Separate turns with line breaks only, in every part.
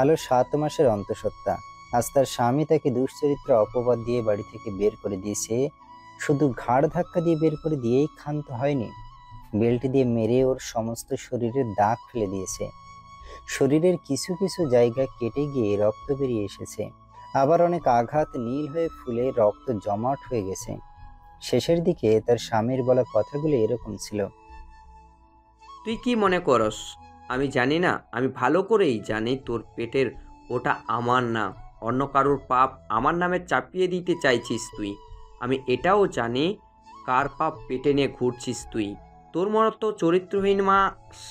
আলো 7 মাসের অন্তঃসত্ত্বা। আজ তার স্বামী তাকে দুশ্চরিত্র অপবাদ দিয়ে বাড়ি থেকে বের করে দিয়েছে। শুধু ঘাড় ধাক্কা দিয়ে বের করে দিয়েই ক্ষান্ত হয়নি, বেল্ট দিয়ে মেরে ওর সমস্ত শরীরে দাগ ফেলে দিয়েছে। শরীরের কিছু কিছু জায়গা কেটে গিয়ে রক্ত বেরিয়ে এসেছে, আবার অনেক আঘাত নীল হয়ে ফুলে রক্ত জমাট হয়ে গেছে। শেষের দিকে তার স্বামীর বলা কথাগুলো এরকম ছিল।
তুই কি মনে করস আমি জানি না? আমি ভালো করেই জানি তোর পেটের ওটা আমার না, অন্য কারোর পাপ আমার নামে চাপিয়ে দিতে চাইছিস তুই। আমি এটাও জানি কার পাপ পেটে নিয়ে ঘুরছিস তুই। তোর মতো চরিত্রহীন মা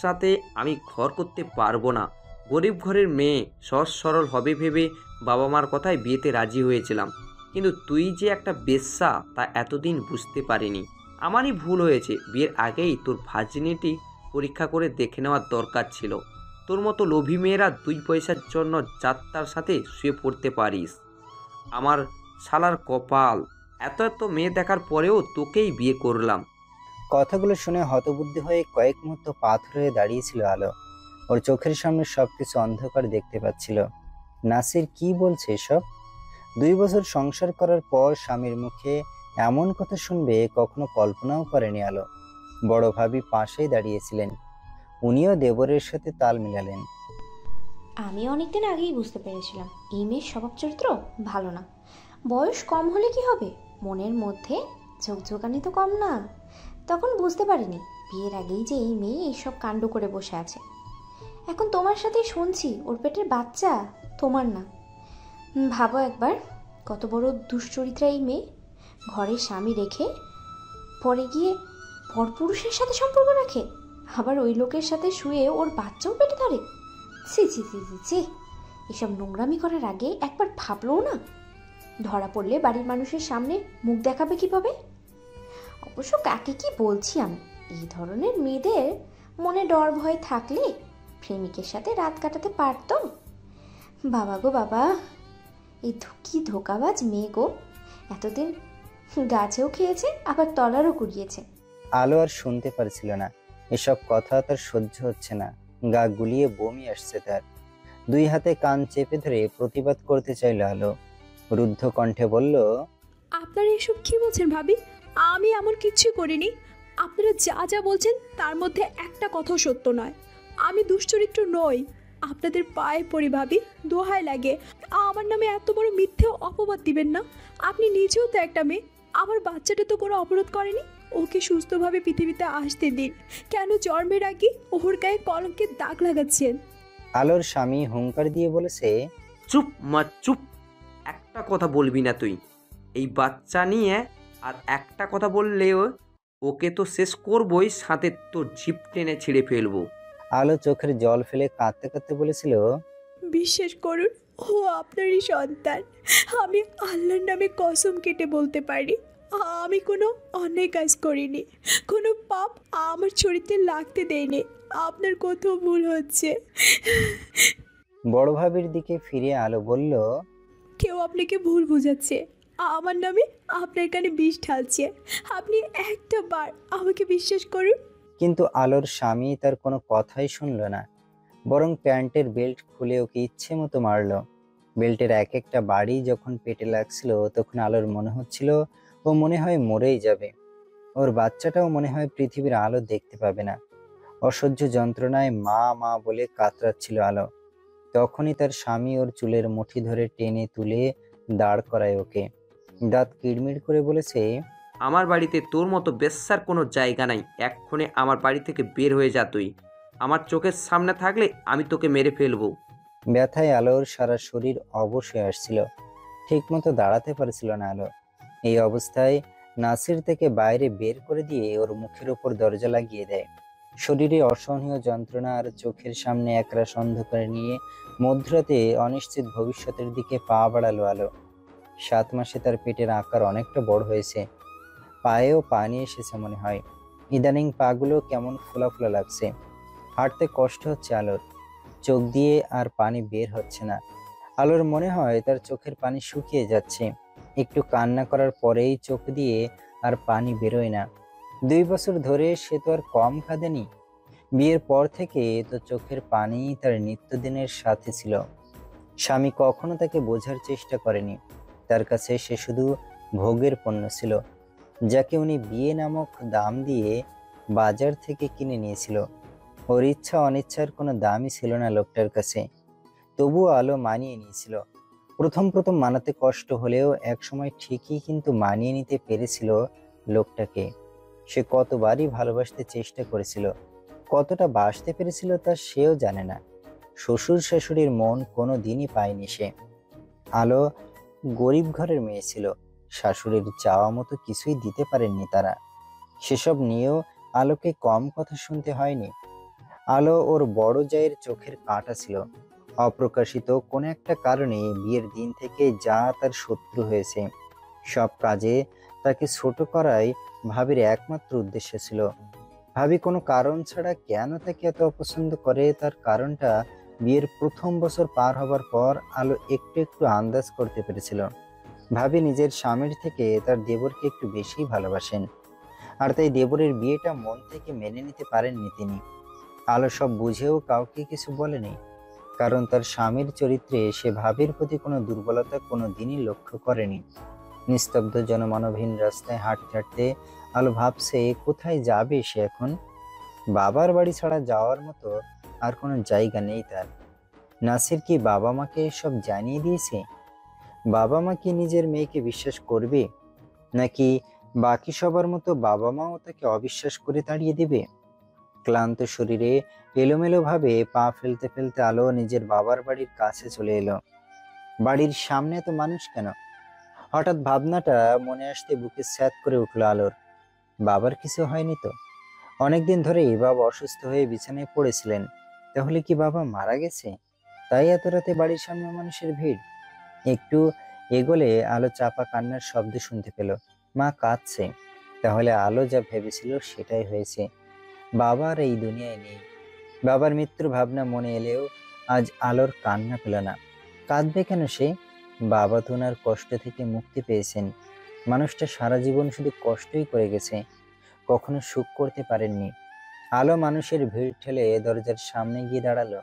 সাথে আমি ঘর করতে পারবো না। গরিব ঘরের মেয়ে, সহজ সরল হবে ভেবে বাবা মার কথায় বিয়েতে রাজি হয়েছিলাম, কিন্তু তুই যে একটা বেশ্যা তা এতদিন বুঝতে পারিনি। আমারই ভুল হয়েছে, বিয়ের আগেই তোর ভার্জিনিটি পরীক্ষা করে দেখে নেওয়ার দরকার ছিল। তোর মতো লোভী মেয়েরা 2 পয়সার জন্য যাত্রার সাথে শুয়ে পড়তে পারিস। আমার শালার কপাল, এত এত মেয়ে দেখার পরেও তোকেই বিয়ে করলাম।
কথাগুলো শুনে হতবুদ্ধি হয়ে কয়েক মুহূর্ত পাথর হয়ে দাঁড়িয়েছিল আলো। ওর চোখের সামনে সবকিছু অন্ধকার দেখতে পাচ্ছিল। নাসির কি বলছে এসব? 2 বছর সংসার করার পর স্বামীর মুখে এমন কথা শুনবে কখনো কল্পনাও করেনি আলো। বড় ভাবি পাশেই দাঁড়িয়েছিলেন, উনিও দেবরের সাথে তাল মিলালেন।
আমি অনেকদিন আগেই বুঝতে পেরেছিলাম এই মেয়ের স্বভাব চরিত্র ভালো না। বয়স কম হলে কি হবে, মনের মধ্যে ঝোঁকঝোঁকানি তো কম না। তখন বুঝতে পারিনি বিয়ের আগেই যে এই মেয়ে এইসব কাণ্ড করে বসে আছে। এখন তোমার সাথেই শুনছি ওর পেটের বাচ্চা তোমার না। ভাবো একবার, কত বড় দুশ্চরিত্রা এই মেয়ে। ঘরে স্বামী রেখে পরে গিয়ে পরপুরুষের সাথে সম্পর্ক রাখে, আবার ওই লোকের সাথে শুয়ে ওর বাচ্চাও পেটে ধরে। ছি ছি ছি ছি ছি, এসব নোংরামি করার আগে একবার ভাবলও না ধরা পড়লে বাড়ির মানুষের সামনে মুখ দেখাবে কিভাবে। অবশ্য কাকে কি বলছি আমি, এই ধরনের মেয়েদের মনে ডর ভয় থাকলে প্রেমিকের সাথে রাত কাটাতে পারতো। বাবা গো বাবা, এই কি ধোকাবাজ মেয়ে গো, এতদিন গাছেও খেয়েছে আবার তলারও কুড়িয়েছে।
আলো আর শুনতে পারছিল না, এসব কথা তার সহ্য হচ্ছে না। গা গুলিয়ে বমি আসছে তার। 2 হাতে কান চেপে ধরে প্রতিবাদ করতে চাইল আলো। রুদ্ধ কণ্ঠে বলল,
আপনারা এসব কি বলছেন ভাবি? আমি এমন কিচ্ছু করিনি। আপনারা যা যা বলছেন তার মধ্যে একটা কথাও সত্য নয়। আমি দুশ্চরিত্র নই। আপনাদের পায়ে পড়ি ভাবি, দোহাই লাগে, আমার নামে এত বড় মিথ্যে অপবাদ দিবেন না। আপনি নিজেও তো একটা মেয়ে, আমার বাচ্চাটা তো কোনো অপরাধ করেনি। ওকে সুস্থভাবে পৃথিবীতে আসতে দিন, কেন জন্মের আগে ওর গায়ে কলঙ্কের দাগ লাগাচ্ছেন?
আলোর স্বামী হুঙ্কার দিয়ে বলেছে,
চুপ মা চুপ, একটা কথা বলবি না তুই এই বাচ্চা নিয়ে। আর একটা কথা বললেও ওকে তো শেষ করবই, সাথে তোর জিভ টেনে ছিঁড়ে ফেলবো।
আলো চোখের জল ফেলে কাঁদতে কাঁদতে বলেছিল,
বিশ্বাস করুন, ও আপনারই সন্তান। আমি আল্লাহর নামে কসম কেটে বলতে পারি, আমি কোনো অন্যায় কাজ করিনি, কোনো পাপ আমার চরিত্রে লাগতে দেয়নি। আপনার কোথাও ভুল হচ্ছে।
বড় ভাবির দিকে ফিরে আলো বলল,
কেউ আপনাকে ভুল বুঝাচ্ছে, আমার নামে আপনার কানে বিষ ঢালছে। আপনি একটা বার আমাকে বিশ্বাস করুন।
কিন্তু আলোর স্বামী তার কোনো কথাই শুনল না, বরং প্যান্টের বেল্ট খুলে ওকে ইচ্ছে মতো মারলো। বেল্টের এক একটা বাড়ি যখন পেটে লাগছিল তখন আলোর মনে হচ্ছিল ও মনে হয় মরেই যাবে। ওর বাচ্চাটাও মনে হয় পৃথিবীর আলো দেখতে পাবে না। অসহ্য যন্ত্রণায় মা মা বলে কাতরাচ্ছিল আলো। তখনই তার স্বামী ওর চুলের মুঠি ধরে টেনে তুলে দাঁড় করায় ওকে। দাঁত কিড়মিড় করে বলেছে,
আমার বাড়িতে তোর মতো বেশ্যার কোনো জায়গা নাই। এক্ষণে আমার বাড়ি থেকে বের হয়ে যা তুই। আমার চোখের সামনে থাকলে আমি তোকে মেরে ফেলবো।
ব্যথায় আলোর সারা শরীর অবশ হয়ে আসছিল, ঠিক মতো দাঁড়াতে পারছিল না আলো। এই অবস্থায় নাসির থেকে বাইরে বের করে দিয়ে ওর মুখের উপর দরজা লাগিয়ে দেয়। শরীরে অসহনীয় যন্ত্রণা আর চোখের সামনে একরাশ অন্ধকার নিয়ে মধ্যরাতে অনিশ্চিত ভবিষ্যতের দিকে পা বাড়ালো আলো। 7 মাসে তার পেটের আকার অনেকটা বড় হয়েছে, পায়েও পানি এসেছে মনে হয়। ইদানিং পাগুলো কেমন ফোলা ফোলা লাগছে, হাঁটতে কষ্ট হচ্ছে আলোর। চোখ দিয়ে আর পানি বের হচ্ছে না। আলোর মনে হয় তার চোখের পানি শুকিয়ে যাচ্ছে। একটু কান্না করার পরেই চোখ দিয়ে আর পানি বেরোয় না। 2 বছর ধরে সে তো আর কম কাঁদেনি, বিয়ের পর থেকে তো চোখের পানি তার নিত্যদিনের সাথে ছিল। স্বামী কখনো তাকে বোঝার চেষ্টা করেনি। তার কাছে সে শুধু ভোগের পণ্য ছিল, যাকে উনি বিয়ে নামক দাম দিয়ে বাজার থেকে কিনে নিয়েছিল। ওর ইচ্ছা অনিচ্ছার কোনো দামই ছিল না লোকটার কাছে। তবুও আলো মানিয়ে নিয়েছিল। প্রথম প্রথম মানাতে কষ্ট হলেও একসময় ঠিকই কিন্তু মানিয়ে নিতে পেরেছিল লোকটাকে। সে কতবারই ভালোবাসতে চেষ্টা করেছিল, কতটা বাসতে পেরেছিল তা সেও জানে না। শ্বশুর শাশুড়ির মন কোনো দিনই পায়নি সে। আলো গরিব ঘরের মেয়ে ছিল, শাশুড়ির চাওয়া মতো কিছুই দিতে পারেননি তারা। সেসব নিয়েও আলোকে কম কথা শুনতে হয়নি। আলো ওর বড় জায়ের চোখের কাঁটা ছিল। অপ্রকাশিত কোনো একটা কারণে বিয়ের দিন থেকে যা তার শত্রু হয়েছে, সব কাজে তাকে ছোট করাই ভাবির একমাত্র উদ্দেশ্য ছিল। ভাবি কোনো কারণ ছাড়া কেন তাকে এত অপছন্দ করে, তার কারণটা বিয়ের প্রথম বছর পার হবার পর আলো একটু একটু আন্দাজ করতে পেরেছিল। ভাবি নিজের স্বামীর থেকে তার দেবরকে একটু বেশি ভালোবাসেন, আর তাই দেবরের বিয়েটা মন থেকে মেনে নিতে পারেননি তিনি। আলো সব বুঝেও কাউকে কিছু বলেনি, কারণ তার স্বামীর চরিত্রে সে ভাবির প্রতি কোনো দুর্বলতা কোনো দিনই লক্ষ্য করেনি। নিস্তব্ধ জনমানবহীন রাস্তায় হাঁটতে হাঁটতে আলো ভাবছে কোথায় যাবে সে এখন। বাবার বাড়ি ছাড়া যাওয়ার মতো আর কোনো জায়গা নেই তার। নাসির কি বাবা মাকে সব জানিয়ে দিয়েছে? বাবা মা কি নিজের মেয়েকে বিশ্বাস করবে, নাকি বাকি সবার মতো বাবা মাও তাকে অবিশ্বাস করে তাড়িয়ে দেবে? ক্লান্ত শরীরে এলোমেলো ভাবে পা ফেলতে ফেলতে আলো নিজের বাবার বাড়ির কাছে চলে এলো। বাড়ির সামনে এত মানুষ কেন? হঠাৎ ভাবনাটা মনে আসতে বুকে স্যাঁত করে উঠলো আলোর। বাবার কিছু হয়নি তো? অনেকদিন ধরেই বাবা অসুস্থ হয়ে বিছানায় পড়েছিলেন। তাহলে কি বাবা মারা গেছে? তাই এত রাতে বাড়ির সামনে মানুষের ভিড়। একটু এগোলে আলো চাপা কান্নার শব্দ শুনতে পেল। মা কাঁদছে। তাহলে আলো যা ভেবেছিল সেটাই হয়েছে। বাবার এই দুনিয়ায় নেই। বাবার মৃত্যুর ভাবনা মনে এলেও আজ আলোর কান্না পেল না। কাঁদবে কেন সে? বাবা তো ওনার কষ্ট থেকে মুক্তি পেয়েছেন। মানুষটা সারা জীবন শুধু কষ্টই করে গেছে, কখনো সুখ করতে পারেননি। আলো মানুষের ভিড় ঠেলে দরজার সামনে গিয়ে দাঁড়ালো।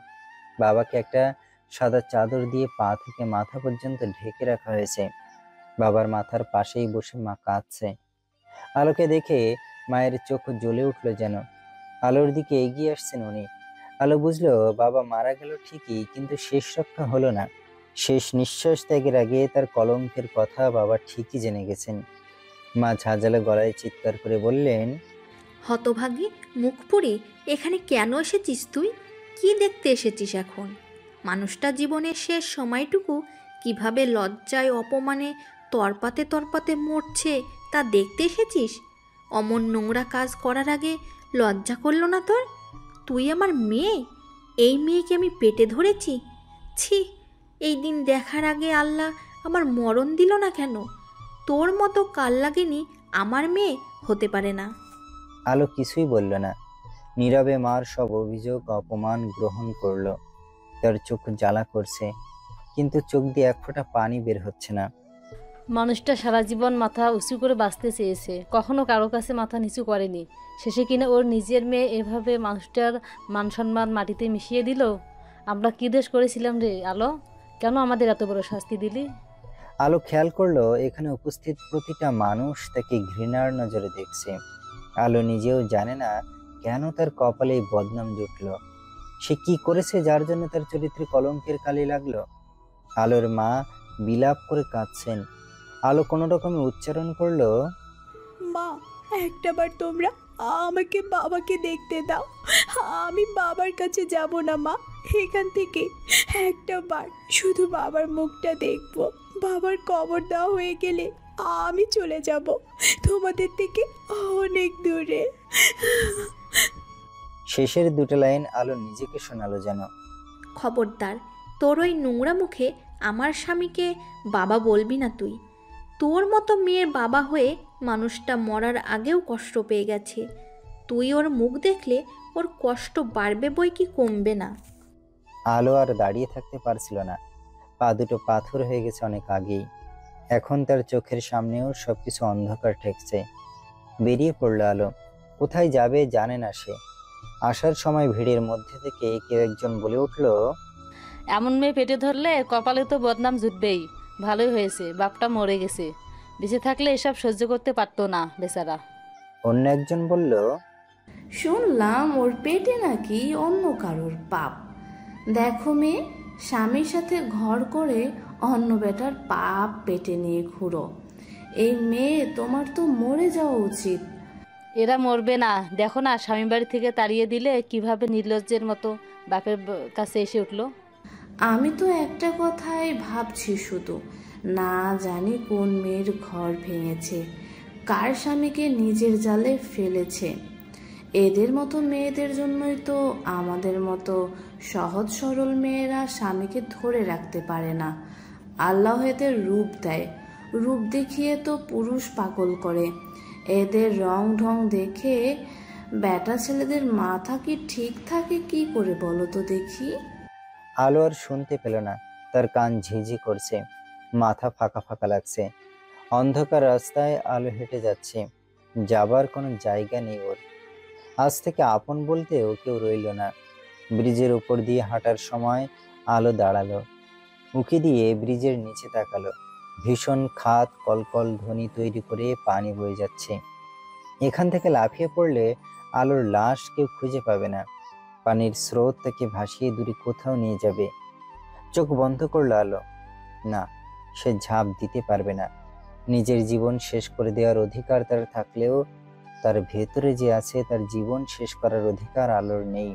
বাবাকে একটা সাদা চাদর দিয়ে পা থেকে মাথা পর্যন্ত ঢেকে রাখা হয়েছে। বাবার মাথার পাশেই বসে মা কাঁদছে। আলোকে দেখে মায়ের চোখ জ্বলে উঠলো যেন। আলোর দিকে এগিয়ে আসছেন উনি। আলো বুঝলো বাবা মারা গেল ঠিকই, কিন্তু শেষ রক্ষা হলো না। শেষ নিঃশ্বাস ত্যাগের আগে তার কলঙ্কের কথা বাবা ঠিকই জেনে গেছেন। মা ঝাঁঝালো গলায় চিৎকার করে বললেন,
হতভাগী মুখ পুড়ে এখানে কেন এসেছিস তুই? কি দেখতে এসেছিস এখন? মানুষটা জীবনের শেষ সময়টুকু কিভাবে লজ্জায় অপমানে তরপাতে তরপাতে মরছে তা দেখতে এসেছিস? অমন নোংরা কাজ করার আগে লজ্জা করলো না তোর? তুই আমার মেয়ে, এই মেয়েকে আমি পেটে ধরেছি। ছি, এই দিন দেখার আগে আল্লাহ আমার মরণ দিল না কেন? তোর মতো কালনাগিনী আমার মেয়ে হতে পারে না।
আলো কিছুই বলল না। নীরবে মার সব অভিযোগ অপমান গ্রহণ করলো। তার চোখ জ্বালা করছে, কিন্তু চোখ দিয়ে এক ফোঁটা পানি বের হচ্ছে না।
মানুষটা সারা জীবন মাথা উঁচু করে বাঁচতে চেয়েছে, কখনো কারো কাছে মাথা নিচু করেনি। শেষে কিনা ওর নিজের মেয়ে এভাবে মানুষটার মান সম্মান মাটিতে মিশিয়ে দিল। আমরা কি দোষ করেছিলাম রে আলো? কেন আমাদের এত বড় শাস্তি দিলি?
আলো খেয়াল করলো এখানে উপস্থিত প্রতিটা মানুষ তাকে ঘৃণার নজরে দেখছে। আলো নিজেও জানে না কেন তার কপালে এই বদনাম জুটলো। সে কি করেছে যার জন্য তার চরিত্রে কলঙ্কের কালি লাগলো? আলোর মা বিলাপ করে কাঁদছেন। আলো কোনো রকমে উচ্চারণ করলো,
মা, একটাবার তোমরা আমাকে বাবাকে দেখতে দাও। আমি বাবার কাছে যাব না মা, এখান থেকে একটাবার শুধু বাবার মুখটা দেখবো। বাবার কবর দেওয়া হয়ে গেলে আমি চলে যাব তোমাদের থেকে অনেক দূরে।
শেষের দুটো লাইন আলো নিজেকে শোনালো যেন।
খবরদার, তোর ওই নোংরা মুখে আমার স্বামীকে বাবা বলবি না তুই। তোর মতো মেয়ের বাবা হয়ে মানুষটা মরার আগেও কষ্ট পেয়ে গেছে। তুই ওর মুখ দেখলে ওর কষ্ট বাড়বে বই কি কমবে না।
আলো আর দাঁড়িয়ে থাকতে পারছিল না। পা দুটো পাথর হয়ে গেছে অনেক আগেই। এখন তার চোখের সামনেও সবকিছু অন্ধকার ঠেকছে। বেরিয়ে পড়লো আলো। কোথায় যাবে জানে না সে। আসার সময় ভিড়ের মধ্যে থেকে কেউ একজন বলে উঠল,
এমন মেয়ে পেটে ধরলে কপালে তো বদনাম জুটবেই। ভালোই হয়েছে বাপটা মরে গেছে, বেঁচে থাকলে এসব সহ্য করতে পারতো না বেচারা।
অন্য একজন বলল,
শুনলাম ওর পেটে নাকি অন্য কারোর পাপ। দেখো মেয়ে, স্বামীর সাথে ঘর করে অন্য বেটার পাপ পেটে নিয়ে ঘুরো। এই মেয়ে, তোমার তো মরে যাওয়া উচিত।
এরা মরবে না, দেখো না স্বামী বাড়ি থেকে তাড়িয়ে দিলে কিভাবে নির্লজ্জের মতো বাপের কাছে এসে উঠলো।
আমি তো একটা কথাই ভাবছি শুধু, না জানি কোন মেয়ের ঘর ভেঙেছে, কার স্বামীকে নিজের জালে ফেলেছে। এদের মতো মেয়েদের জন্যই তো আমাদের মতো সহজ সরল মেয়েরা স্বামীকে ধরে রাখতে পারে না। আল্লাহ এদের রূপ দেয়, রূপ দেখিয়ে তো পুরুষ পাগল করে। এদের রং ঢং দেখে বেটা ছেলেদের মাথা কি ঠিক থাকে কি করে বলো তো দেখি?
আলো আর শুনতে পেল না। তার কান ঝিঝি করছে, মাথা ফাঁকা ফাঁকা লাগছে। অন্ধকার রাস্তায় আলো হেঁটে যাচ্ছে, যাবার কোনো জায়গা নেই ওর। আজ থেকে আপন বলতেও কেউ রইল না। ব্রিজের উপর দিয়ে হাঁটার সময় আলো দাঁড়ালো, উঁকি দিয়ে ব্রিজের নিচে তাকালো। ভীষণ খাদ কলকল ধ্বনি তৈরি করে পানি বয়ে যাচ্ছে। এখান থেকে লাফিয়ে পড়লে আলোর লাশ কেউ খুঁজে পাবে না। পানির স্রোত তাকে ভাসিয়ে দূরে কোথাও নিয়ে যাবে। চোখ বন্ধ করলো আলো। না, সে ঝাঁপ দিতে পারবে না। নিজের জীবন শেষ করে দেওয়ার অধিকার তার থাকলেও তার ভেতরে যে আছে তার জীবন শেষ করার অধিকার আলোর নেই।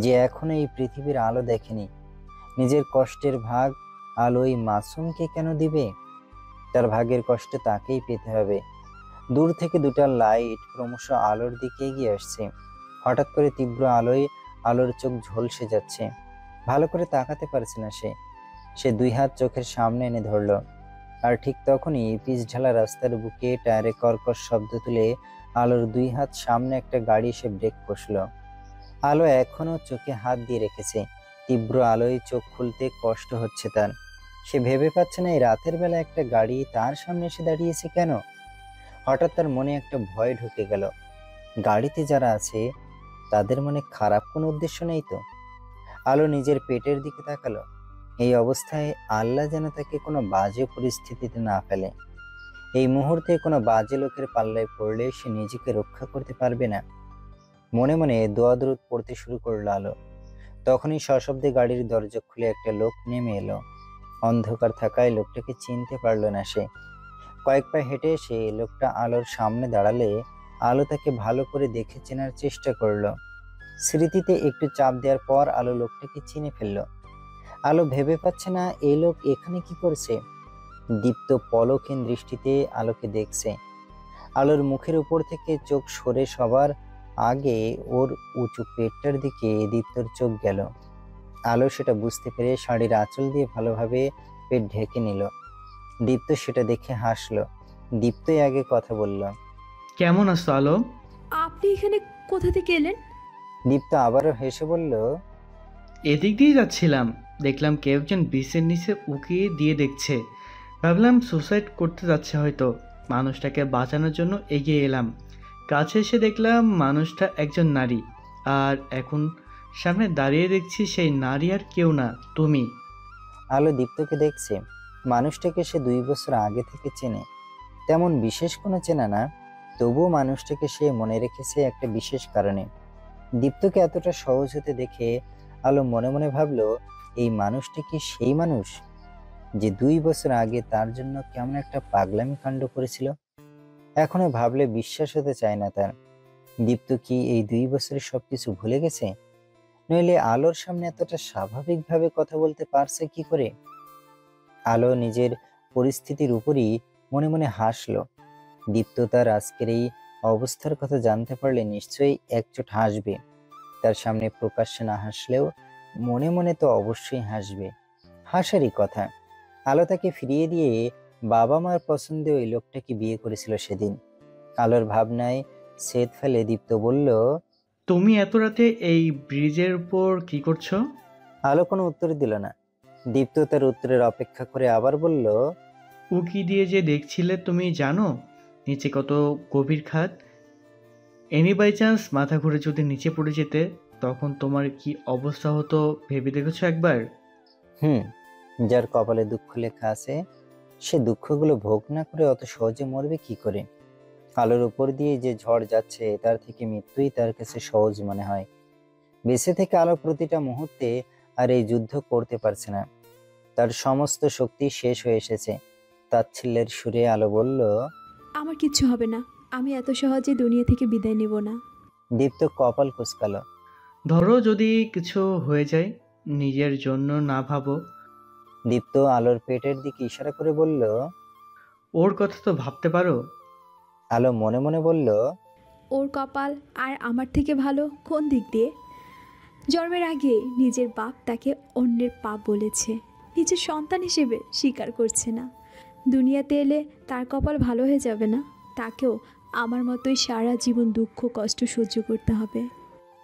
যে এখনো এই পৃথিবীর আলো দেখেনি, নিজের কষ্টের ভাগ আলো এই মাসুমকে কেন দিবে? তার ভাগের কষ্ট তাকেই পেতে হবে। দূর থেকে দুটা লাইট ক্রমশ আলোর দিকে এগিয়ে আসছে। হঠাৎ করে তীব্র আলোয় আলোর চোখ ঝলসে যাচ্ছে। ভালো করে তাকাতে পারছে না সে দুই হাত চোখের সামনে এনে ধরলো। আর ঠিক তখনই পিচ ঢালা রাস্তার বুকে টায়ারে কর্কশ শব্দ তুলে আলোর দুই হাত সামনে একটা গাড়ি এসে ব্রেক কষলো। আলো এখনো চোখে হাত দিয়ে রেখেছে। তীব্র আলোয় চোখ খুলতে কষ্ট হচ্ছে তার। সে ভেবে পাচ্ছে না এই রাতের বেলা একটা গাড়ি তার সামনে এসে দাঁড়িয়েছে কেন। হঠাৎ তার মনে একটা ভয় ঢুকে গেল। গাড়িতে যারা আছে তাদের মনে খারাপ কোনো উদ্দেশ্য নেই তো? আলো নিজের পেটের দিকে তাকালো। এই অবস্থায় আল্লাহ যেন তাকে কোনো বাজে পরিস্থিতিতে না ফেলে। এই মুহূর্তে কোনো বাজে লোকের পাল্লায় পড়লে সে নিজেকে রক্ষা করতে পারবে না। মনে মনে দোয়া দরুদ পড়তে শুরু করলো আলো। তখনই সশব্দে গাড়ির দরজা খুলে একটা লোক নেমে এলো। অন্ধকার থাকায় লোকটাকে চিনতে পারলো না সে। কয়েক পা হেঁটে এসে লোকটা আলোর সামনে দাঁড়ালে আলো তাকে ভালো করে দেখে চেনার চেষ্টা করলো। স্মৃতিতে একটু চাপ দেওয়ার পর আলো লোকটাকে চিনে ফেললো। আলো ভেবে পাচ্ছে না এই লোক এখানে কি করছে। দীপ্ত পলকহীন দৃষ্টিতে আলোকে দেখছে। আলোর মুখের উপর থেকে চোখ সরে সবার আগে ওর উঁচু পেটটার দিকে দীপ্তর চোখ গেল। আলো সেটা বুঝতে পেরে শাড়ির আঁচল দিয়ে ভালোভাবে পেট ঢেকে নিল। দীপ্ত সেটা দেখে হাসলো। দীপ্তই আগে কথা বলল।
কেমন আছো আলো?
আপনি এখানে কোথা থেকে এলেন?
দীপ্ত আবারও হেসে বলল,
এদিক দিয়ে যাচ্ছিলাম, দেখলাম কেউ একজন ব্রিজের নিচে উকি দিয়ে দেখছে। ভাবলাম সুসাইড করতে যাচ্ছে হয়তো, মানুষটাকে বাঁচানোর জন্য এগিয়ে এলাম। কাছে এসে দেখলাম মানুষটা একজন নারী, আর এখন সামনে দাঁড়িয়ে দেখছি সেই নারী আর কেউ না, তুমি।
আলো দীপ্তকে দেখছে। মানুষটাকে সে 2 বছর আগে থেকে চেনে। তেমন বিশেষ কোনো চেনা না, তবুও মানুষটাকে সে মনে রেখেছে একটা বিশেষ কারণে। দীপ্তকে এতটা সহজ হতে দেখে আলো মনে মনে ভাবলো, এই মানুষটি কি সেই মানুষ যে 2 বছর আগে তার জন্য কেমন একটা পাগলামি কাণ্ড করেছিল। এখনো ভাবলে বিশ্বাস হতে চায় না তার। দীপ্ত কি এই 2 বছরে সবকিছু ভুলে গেছে? নইলে আলোর সামনে এতটা স্বাভাবিকভাবে কথা বলতে পারছে কি করে? আলো নিজের পরিস্থিতির উপরই মনে মনে হাসলো। দীপ্ত তার আজকের এই অবস্থার কথা জানতে পারলে নিশ্চয়ই একচোট হাসবে। তার সামনে প্রকাশ্যে না হাসলেও মনে মনে তো অবশ্যই হাসবে। হাসারই কথা। আলো তাকে ফিরিয়ে দিয়ে বাবা মার পছন্দে ওই লোকটাকে বিয়ে করেছিল সেদিন। আলোর ভাবনায় ছেদ ফেলে দীপ্ত বলল,
তুমি এত রাতে এই ব্রিজের উপর কি করছো?
আলো কোনো উত্তর দিল না। দীপ্ত তার উত্তরের অপেক্ষা করে আবার বলল,
উকি দিয়ে যে দেখছিলে, তুমি জানো নিচে কত গভীর খাদ? এনি বাই চান্স মাথা ঘুরে যদি নিচে পড়ে যেতে, তখন তোমার কি অবস্থা হতো ভেবে দেখেছো একবার?
হুম, যার কপালে দুঃখ লেখা আছে সে দুঃখগুলো ভোগ না করে অত সহজে মরবে কি করে? আলোর উপর দিয়ে যে ঝড় যাচ্ছে তার থেকে মৃত্যুই তার কাছে সহজ মনে হয়। বেঁচে থেকে আলো প্রতিটা মুহূর্তে আর এই যুদ্ধ করতে পারছে না। তার সমস্ত শক্তি শেষ হয়ে এসেছে। তাচ্ছিল্যের সুরে আলো বলল।
আমার কিচ্ছু হবে না, আমি এত সহজে দুনিয়া থেকে বিদায় নেব না।
দীপ্ত কপাল কুঁচকালো।
ধরো যদি কিছু হয়ে যায়, নিজের জন্য না ভাবো।
দীপ্ত আলোর পেটের দিকে ইশারা করে বলল।
ওর কথা তো ভাবতে পারো।
আলো মনে মনে বলল।
ওর কপাল আর আমার থেকে ভালো কোন দিক দিয়ে? জন্মের আগে নিজের বাপ তাকে অন্যের পাপ বলেছে, নিজের সন্তান হিসেবে স্বীকার করছে না। দুনিয়াতে এলে তার কপাল ভালো হয়ে যাবে না, তাকেও আমার মতোই সারা জীবন দুঃখ কষ্ট সহ্য করতে হবে।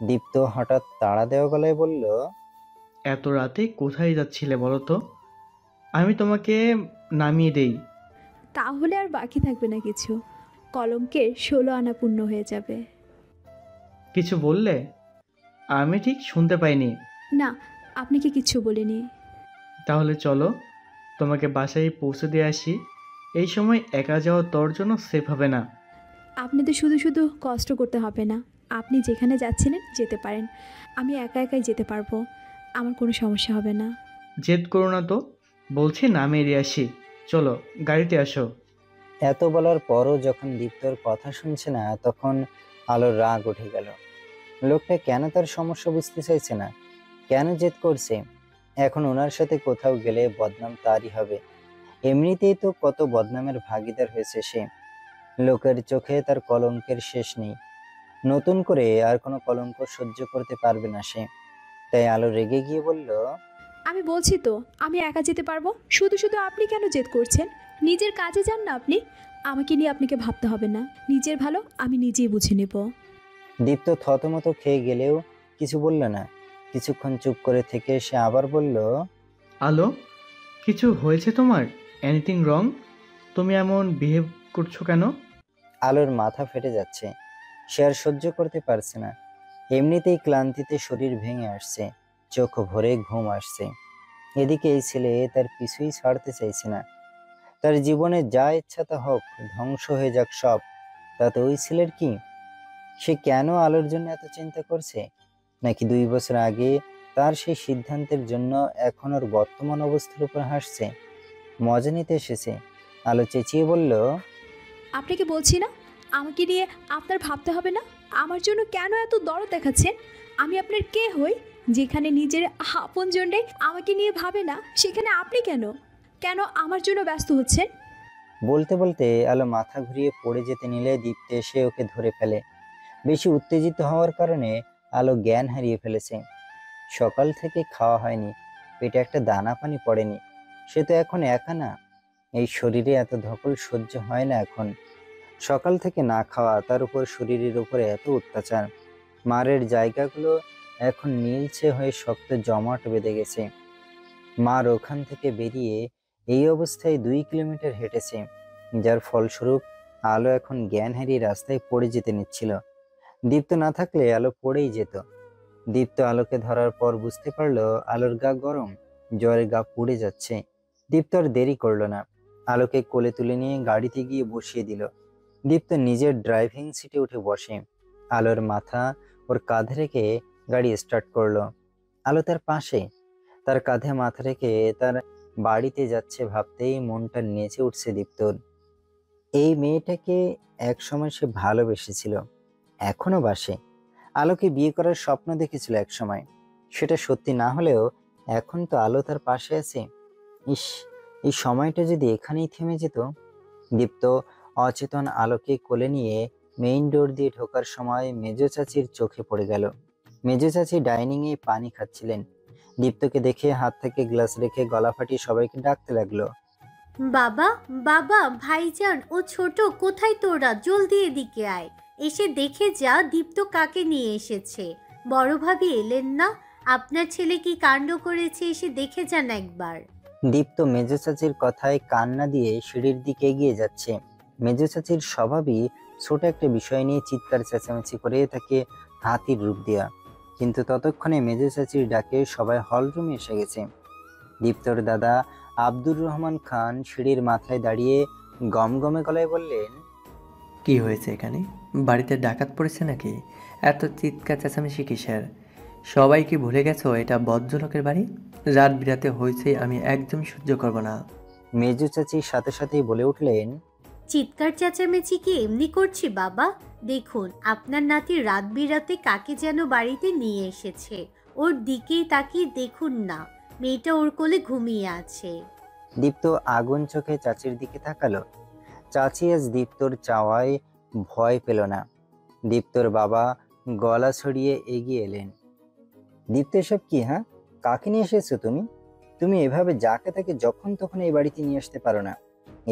দীপ্ত হঠাৎ তাড়া দেওয়া গলায় বলল।
এত রাতে কোথায় যাচ্ছিলে বলো তো? আমি তোমাকে নামিয়ে দেই।
তাহলে আর বাকি থাকবে না কিছু, কলঙ্কের 16 আনা পূর্ণ হয়ে যাবে।
কিছু বললে? আমি ঠিক শুনতে পাইনি।
না, আপনি কি কিচ্ছু বলিনি।
তাহলে চলো, তোমাকে বাসায় পৌঁছে দিয়ে আসি। এই সময় একা যাওয়া তোর জন্য সেফ হবে না।
আপনি তো শুধু শুধু কষ্ট করতে হবে না, আপনি যেখানে যাচ্ছিলেন যেতে পারেন, আমি একা একাই যেতে পারবো, আমার কোনো সমস্যা হবে না।
জেদ করো না তো, বলছি নামিয়ে দিয়ে আসি। চলো গাড়িতে আসো।
এত বলার পরও যখন দীপ্তর কথা শুনছে না তখন আলোর রাগ উঠে গেল। লোকটা কেন তার সমস্যা বুঝতে চাইছে না, কেন জেদ করছে? এখন ওনার সাথে কোথাও গেলে বদনাম তারই হবে। এমনিতেই তো কত বদনামের ভাগীদার হয়েছে সে। লোকের চোখে তার কলঙ্কের শেষ নেই। নতুন করে আর কোনো কলঙ্ক সহ্য করতে পারবে না সে। তাই আলো রেগে গিয়ে বলল।
আমি বলছি তো আমি একা যেতে পারবো, শুধু শুধু আপনি কেন জেদ করছেন? নিজের কাজে যান না আপনি, আমাকে নিয়ে আপনাকে ভাবতে হবে না, নিজের ভালো আমি নিজেই বুঝে নেব।
দীপ্ত থতমত খেয়ে গেলেও কিছু বলল না। কিছুক্ষণ চুপ করে থেকে সে আবার বলল।
আলো, কিছু হয়েছে তোমার? Anything wrong? তুমি এমন বিহেভ করছো কেন?
আলোর মাথা ফেটে যাচ্ছে, সে আর সহ্য করতে পারছে না। এমনিতেই ক্লান্তিতে শরীর ভেঙে আসছে, চোখ ভরে ঘুম আসছে। এদিকে এই ছেলে তার পিছুই ছাড়তে চাইছে না। তার জীবনে যা ইচ্ছা তা হোক, ধ্বংস হয়ে যাক সব, তাতে ওই ছেলের কি? সে কেন আলোর জন্য এত চিন্তা করছে? নাকি 2 বছর আগে তার সেই সিদ্ধান্তের জন্য এখন ওর বর্তমান অবস্থার উপর হাসছে, মজা নিতে এসেছে? আলো চেঁচিয়ে বলল।
আপনাকে বলছি না আমাকে নিয়ে আপনার ভাবতে হবে না, আমার জন্য কেন এত দরদ দেখাচ্ছেন? আমি আপনার কে হই? যেখানে নিজের আপন জন্যে আমাকে নিয়ে ভাবে না, সেখানে আপনি কেন কেন আমার জন্য ব্যস্ত হচ্ছেন?
বলতে বলতে আলো মাথা ঘুরিয়ে পড়ে যেতে নিলে দীপ্তে এসে ওকে ধরে ফেলে। বেশি উত্তেজিত হওয়ার কারণে আলো জ্ঞান হারিয়ে ফেলেছে। সকাল থেকে খাওয়া হয়নি, পেটে একটা দানা পানি পড়েনি। সে তো এখন একা না, এই শরীরে এত ধকল সহ্য হয় না এখন। সকাল থেকে না খাওয়া, তার উপর শরীরের উপরে এত অত্যাচার। মারের জায়গাগুলো এখন নীলচে হয়ে শক্ত জমাট বেঁধে গেছে। মার ওখান থেকে বেরিয়ে এই অবস্থায় 2 কিলোমিটার হেঁটেছে, যার ফলস্বরূপ আলো এখন জ্ঞান হারিয়ে রাস্তায় পড়ে যেতে নিচ্ছিল। দীপ্ত না থাকলে আলো পড়েই যেত। দীপ্ত আলোকে ধরার পর বুঝতে পারলো আলোর গা গরম, জ্বরে গা পুড়ে যাচ্ছে। দীপ্ত আর দেরি করলো না, আলোকে কোলে তুলে নিয়ে গাড়িতে গিয়ে বসিয়ে দিল। দীপ্ত নিজের ড্রাইভিং সিটে উঠে বসে, আলোর মাথা ওর কাঁধে রেখে গাড়ি স্টার্ট করলো। আলো তার পাশে, তার কাঁধে মাথা রেখে তার বাড়িতে যাচ্ছে ভাবতেই মনটা নেচে উঠছে দীপ্তর। এই মেয়েটাকে একসময় সে ভালোবেসেছিল, এখনো বাসে। আলোকে বিয়ে করার স্বপ্ন দেখেছিল একসময়, সেটা সত্যি না হলেও এখন তো আলো তার পাশে আছে। ইস, এই সময়টা যদি এখানেই থেমে যেত। দীপ্ত অচেতন আলোকে কোলে নিয়ে মেইন ডোর দিয়ে ঢোকার সময় মেজো চাচির চোখে পড়ে গেল। মেজো চাচি ডাইনিং এ পানি খাচ্ছিলেন। দীপ্তকে দেখে হাত থেকে গ্লাস রেখে গলা ফাটিয়ে সবাইকে ডাকতে লাগলো।
বাবা, বাবা, ভাইজান ও ছোট, কোথায় তোরা? জলদি এদিকে আয়, এসে দেখে যা দীপ্ত কাকে নিয়ে এসেছে। বড় ভাবি এলেন না? আপনার ছেলে কি কাণ্ড করেছে, এসে দেখে যান একবার।
দীপ্ত মেজো চাচির কথায় কান না দিয়ে সিঁড়ির দিকে এগিয়ে যাচ্ছে। মেজো চাচির স্বভাবই ছোট একটা বিষয় নিয়ে চিৎকার চেঁচামেচি করে তাকে হাতির রূপ দেয়া। কিন্তু ততক্ষণে মেজো চাচির ডাকে সবাই হলরুমে এসে গেছে। দীপ্তর দাদা আব্দুর রহমান খান সিঁড়ির মাথায় দাঁড়িয়ে গমগমে গলায় বললেন,
কি হয়েছে এখানে? বাড়িতে ডাকাত পড়েছে নাকি? এত চিৎকার চেঁচামেচি কিসের? সবাই কি ভুলে গেছো এটা ভদ্রলোকের বাড়ি? রাত বিরাতে হয়েছে, আমি একদম সহ্য করব না।
মেজো চাচির সাথে সাথেই বলে উঠলেন,
চিৎকার চেঁচামেচি কি এমনি করছি বাবা? দেখুন আপনার নাতি রাত বিরাতে কাকে যেন বাড়িতে নিয়ে এসেছে। ওর দিকেই তাকিয়ে দেখুন না, মেয়েটা ওর কোলে ঘুমিয়ে আছে।
দীপ্ত আগুন চোখে চাচির দিকে তাকালো। চাচি আজ দীপ্তর চাওয়ায় ভয় পেল না। দীপ্তর বাবা গলা ছড়িয়ে এগিয়ে এলেন। দীপ্ত, এসব কি? হ্যাঁ, কাকে নিয়ে এসেছো তুমি? তুমি এভাবে যাকে তাকে যখন তখন এই বাড়িতে নিয়ে আসতে পারো না।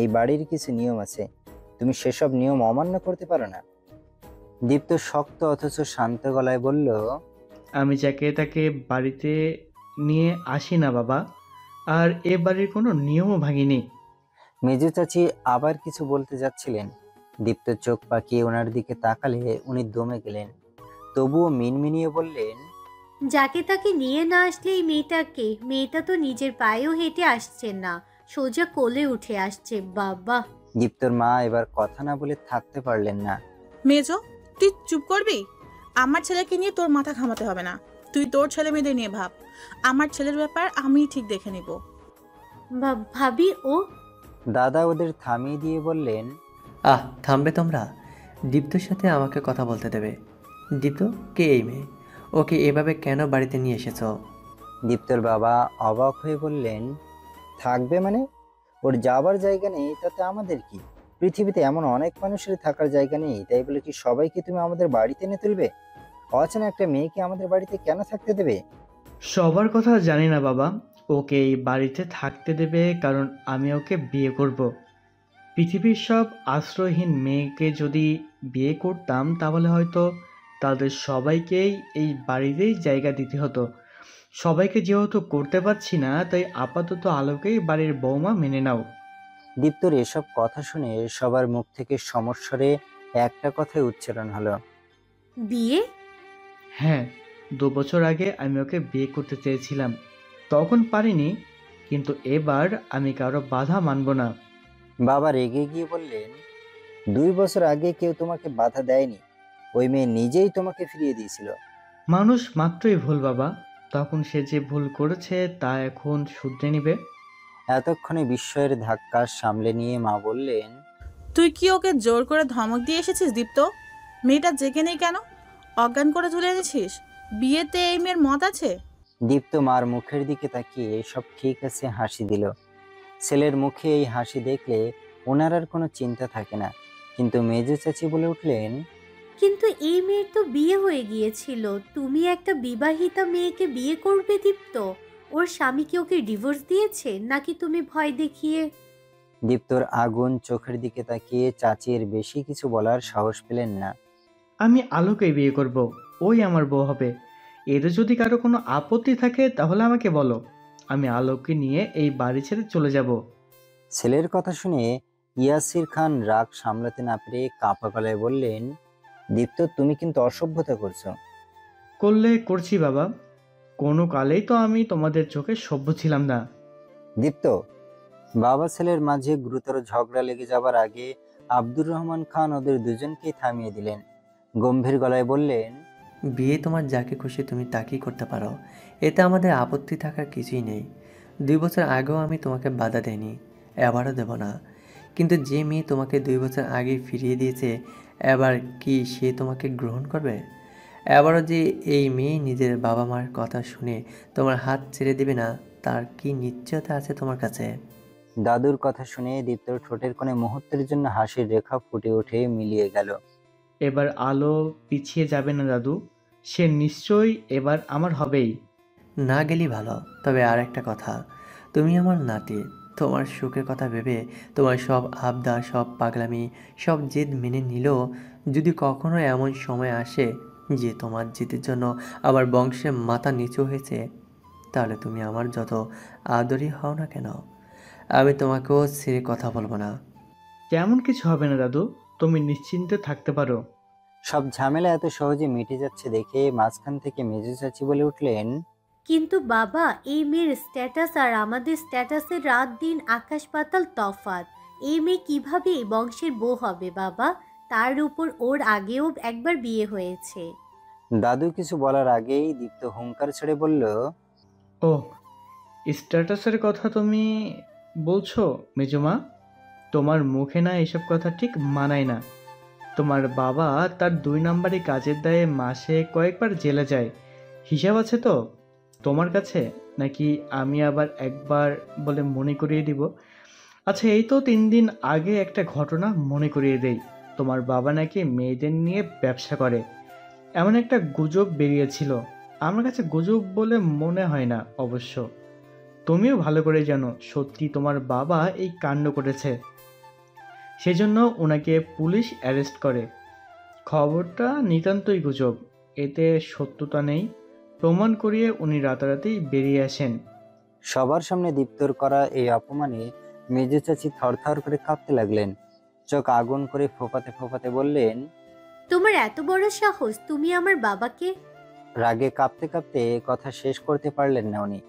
এই বাড়ির কিছু নিয়ম আছে, তুমি সেসব নিয়ম অমান্য করতে পারো না। দীপ্ত শক্ত অথচ শান্ত গলায় বলল,
আমি যাকে তাকে বাড়িতে নিয়ে আসি না বাবা, আর এ বাড়ির কোনো নিয়মও ভাঙিনি।
মেজো চাচি আবার কিছু বলতে যাচ্ছিলেন। দীপ্ত চোখ পাকিয়ে ওনার দিকে তাকালে উনি দমে গেলেন। তবুও মিনমিনিয়ে বললেন,
যাকে তাকে নিয়ে না আসলে এই মেয়েটাকে, মেয়েটা তো নিজের পায়েও হেঁটে আসছে না, সোজা কোলে উঠে আসছে বাবা।
দীপ্তর মা এবার কথা না বলে থাকতে পারলেন না।
মেজো, তুই চুপ করবি? আমার ছেলেকে নিয়ে তোর মাথা ঘামাতে হবে না। তুই তোর ছেলে মেয়েদের নিয়ে ভাব। আমার ছেলের ব্যাপার আমি ঠিক দেখে নিব।
ভাবি ও।
দাদা ওদের থামিয়ে দিয়ে বললেন,
থামবে তোমরা? দীপ্তর সাথে আমাকে কথা বলতে দেবে। দীপ্ত কে এই মেয়ে? ওকে এভাবে কেন বাড়িতে নিয়ে এসেছো?
দীপ্তর বাবা অবাক হয়ে বললেন, থাকবে মানে? ওর যাবার জায়গা নেই তাতে আমাদের কি? পৃথিবীতে এমন অনেক মানুষের থাকার জায়গা নেই, তাই বলে কি সবাইকে তুমি আমাদের বাড়িতে এনে তুলবে? অচেনা একটা মেয়েকে আমাদের বাড়িতে কেন থাকতে দেবে?
সবার কথা জানি না বাবা, ওকে এই বাড়িতে থাকতে দেবে কারণ আমি ওকে বিয়ে করব। পৃথিবীর সব আশ্রয়হীন মেয়েকে যদি বিয়ে করতাম তাহলে হয়তো তাদের সবাইকেই এই বাড়িতেই জায়গা দিতে হতো। সবাইকে যেহেতু করতে পারছি না, তাই আপাতত আলোকেই বাড়ির বৌমা মেনে নাও।
দীপ্তর এসব কথা শুনে সবার মুখ থেকে সমস্বরে একটা কথাই উচ্চারণ হলো,
বিয়ে?
হ্যাঁ, 2 বছর আগে আমি ওকে বিয়ে করতে চেয়েছিলাম, তখন পারিনি, কিন্তু এবার আমি কারো বাধা মানব না।
বাবা রেগে গিয়ে বললেন, 2 বছর আগে কেউ তোমাকে বাধা দেয়নি, ওই মেয়ে নিজেই তোমাকে ফিরিয়ে দিয়েছিল।
মানুষ মাত্রই ভুল বাবা, তখন সে যে ভুল করেছে তা এখন শুধরে নিবে।
এতক্ষণে বিস্ময়ের ধাক্কা সামলে নিয়ে মা বললেন,
তুই কি ওকে জোর করে ধমক দিয়ে এসেছিস দীপ্ত? মেয়েটা জেগে নেই কেন? অজ্ঞান করে তুলে এনেছিস? বিয়েতে এই মেয়ের মত আছে?
দীপ্ত মার মুখের দিকে তাকিয়ে সব ঠিক আছে হাসি দিল। ছেলের মুখে এই হাসি দেখলে ওনার আর কোনো চিন্তা থাকে না। কিন্তু মেজো চাচি বলে উঠলেন,
কিন্তু এই মেয়ের তো বিয়ে হয়ে গিয়েছিল, তুমি একটা বিবাহিতা মেয়েকে বিয়ে করবে দীপ্ত? ওর স্বামী কি ওকে ডিভোর্স দিয়েছে নাকি তুমি ভয় দেখিয়ে?
দীপ্তর আগুন চোখের দিকে তাকিয়ে চাচির বেশি কিছু বলার সাহস পেলেন না।
আমি আলোকেই বিয়ে করব, ওই আমার বউ হবে। এতে যদি কারো কোনো আপত্তি থাকে তাহলে আমাকে বলো, আমি আলোককে নিয়ে এই বাড়ি ছেড়ে চলে যাব।
ছেলের কথা শুনে ইয়াসির খান রাগ সামলাতে না পেরে কাঁপা গলায় বললেন, দীপ্ত, তুমি কিন্তু অসভ্যতা করছো।
করলে করছি বাবা, কোনো কালেই তো আমি তোমাদের চোখে সভ্য ছিলাম না।
দীপ্ত, বাবা ছেলের মাঝে গুরুতর ঝগড়া লেগে যাবার আগে আব্দুর রহমান খান ওদের দুজনকেই থামিয়ে দিলেন। গম্ভীর গলায় বললেন,
বিয়ে তোমার যাকে খুশি তুমি তাকেই করতে পারো, এতে আমাদের আপত্তি থাকার কিছুই নেই। 2 বছর আগেও আমি তোমাকে বাধা দেইনি, এবারও দেব না। কিন্তু যে মেয়ে তোমাকে 2 বছর আগে ফিরিয়ে দিয়েছে, এবার কি সে তোমাকে গ্রহণ করবে? এবারও যে এই মেয়ে নিজের বাবা মার কথা শুনে তোমার হাত ছেড়ে দেবে না, তার কি নিশ্চয়তা আছে তোমার কাছে?
দাদুর কথা শুনে দীপ্তর ঠোঁটের কোণে মুহূর্তের জন্য হাসির রেখা ফুটে উঠে মিলিয়ে গেল।
এবার আলো পিছিয়ে যাবে না দাদু, সে নিশ্চয়ই এবার আমার হবেই।
না গেলি ভালো, তবে আর একটা কথা, তুমি আমার নাতি, তোমার সুখের কথা ভেবে তোমার সব আবদার, সব পাগলামি, সব জেদ মেনে নিলেও যদি কখনো এমন সময় আসে যে তোমার জেদের জন্য আমার বংশে মাথা নিচু হয়েছে, তাহলে তুমি আমার যত আদরই হও না কেন, আমি তোমাকেও ছেড়ে কথা বলবো না।
তেমন কিছু হবে না দাদু, তুমি নিশ্চিন্তে থাকতে পারো।
সব ঝামেলা এত সহজে মিটে যাচ্ছে দেখে মাঝখান থেকে মেজো চাচি বলে উঠলেন,
কিন্তু বাবা, এই মেয়ের স্ট্যাটাস আর আমাদের স্ট্যাটাসের রাত দিন আকাশ পাতাল তফাৎ। এই মেয়ে কিভাবে এই বংশের বউ হবে বাবা? তার উপর ওর আগেও একবার বিয়ে হয়েছে।
দাদু কিছু বলার আগেই দীপ্ত হুঙ্কার ছেড়ে বলল,
ও, স্ট্যাটাসের কথা তুমি বলছো মেজমা? তোমার মুখে না এসব কথা ঠিক মানায় না। তোমার বাবা তার 2 নাম্বারি কাজের দায়ে মাসে কয়েকবার জেলে যায়, হিসাব আছে তো তোমার কাছে? নাকি আমি আবার একবার বলে মনে করিয়ে দিব? আচ্ছা, এই তো 3 দিন আগে একটা ঘটনা মনে করিয়ে দেই। তোমার বাবা নাকি মেয়েদের নিয়ে ব্যবসা করে, এমন একটা গুজব বেরিয়েছিল। আমার কাছে গুজব বলে মনে হয় না অবশ্য। তুমিও ভালো করে জানো সত্যি তোমার বাবা এই কাণ্ড করেছে, সেজন্য ওনাকে পুলিশ অ্যারেস্ট করে। খবরটা নিতান্তই গুজব, এতে সত্যতা নেই। প্রমাণ করিয়ে উনি রাতারাতি বেরিয়ে আসেন।
সবার সামনে দীপ্তর করা এই অপমানে মেজো চাচি থরথর করে কাঁপতে লাগলেন। চোখ আগুন করে ফোপাতে ফোপাতে বললেন,
তোমার এত বড় সাহস, তুমি আমার বাবাকে?
রাগে কাঁপতে কাঁপতে কথা শেষ করতে পারলেন না উনি।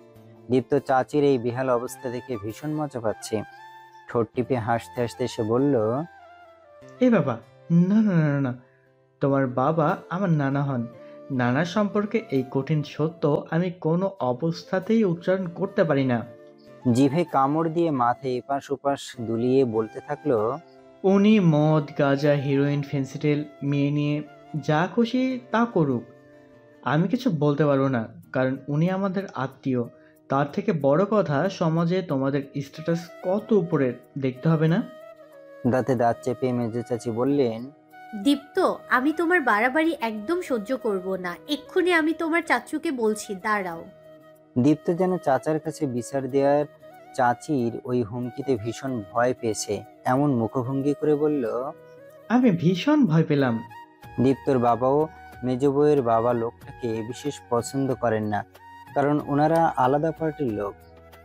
দীপ্ত চাচির এই বিহাল অবস্থা দেখে ভীষণ মজা পাচ্ছে। ঠোঁট টিপে হাসতে হাসতে সে বলল,
এ বাবা, না না না না, তোমার বাবা আমার নানা হন। নানা সম্পর্কে এই কঠিন সত্য আমি কোনো অবস্থাতেই উচ্চারণ করতে পারি না।
জিভে কামড় দিয়ে মাথায় এপাশ ওপাশ দুলিয়ে বলতে থাকলো,
উনি মদ, গাঁজা, হিরোইন, ফেন্সিডিল মেয়ে নিয়ে যা খুশি তা করুক, আমি কিছু বলতে পারবো না, কারণ উনি আমাদের আত্মীয়। তার থেকে বড় কথা, সমাজে তোমাদের স্ট্যাটাস কত উপরে দেখতে হবে না?
দাঁতে দাঁত চেপে মেজো চাচি বললেন,
দীপ্ত, আমি তোমার বাড়াবাড়ি একদম সহ্য করব না। এক্ষুনি আমি তোমার চাচুকে বলছি, দাঁড়াও।
দীপ্ত যেন চাচার কাছে বিচার দেওয়ার চাচির ওই হুমকিতে ভীষণ ভয় পেয়েছে এমন মুখভঙ্গি করে বলল,
আমি ভীষণ ভয় পেলাম।
দীপ্তর বাবাও মেজো বউয়ের বাবা লোকটাকে বিশেষ পছন্দ করেন না, কারণ ওনারা আলাদা পার্টির লোক।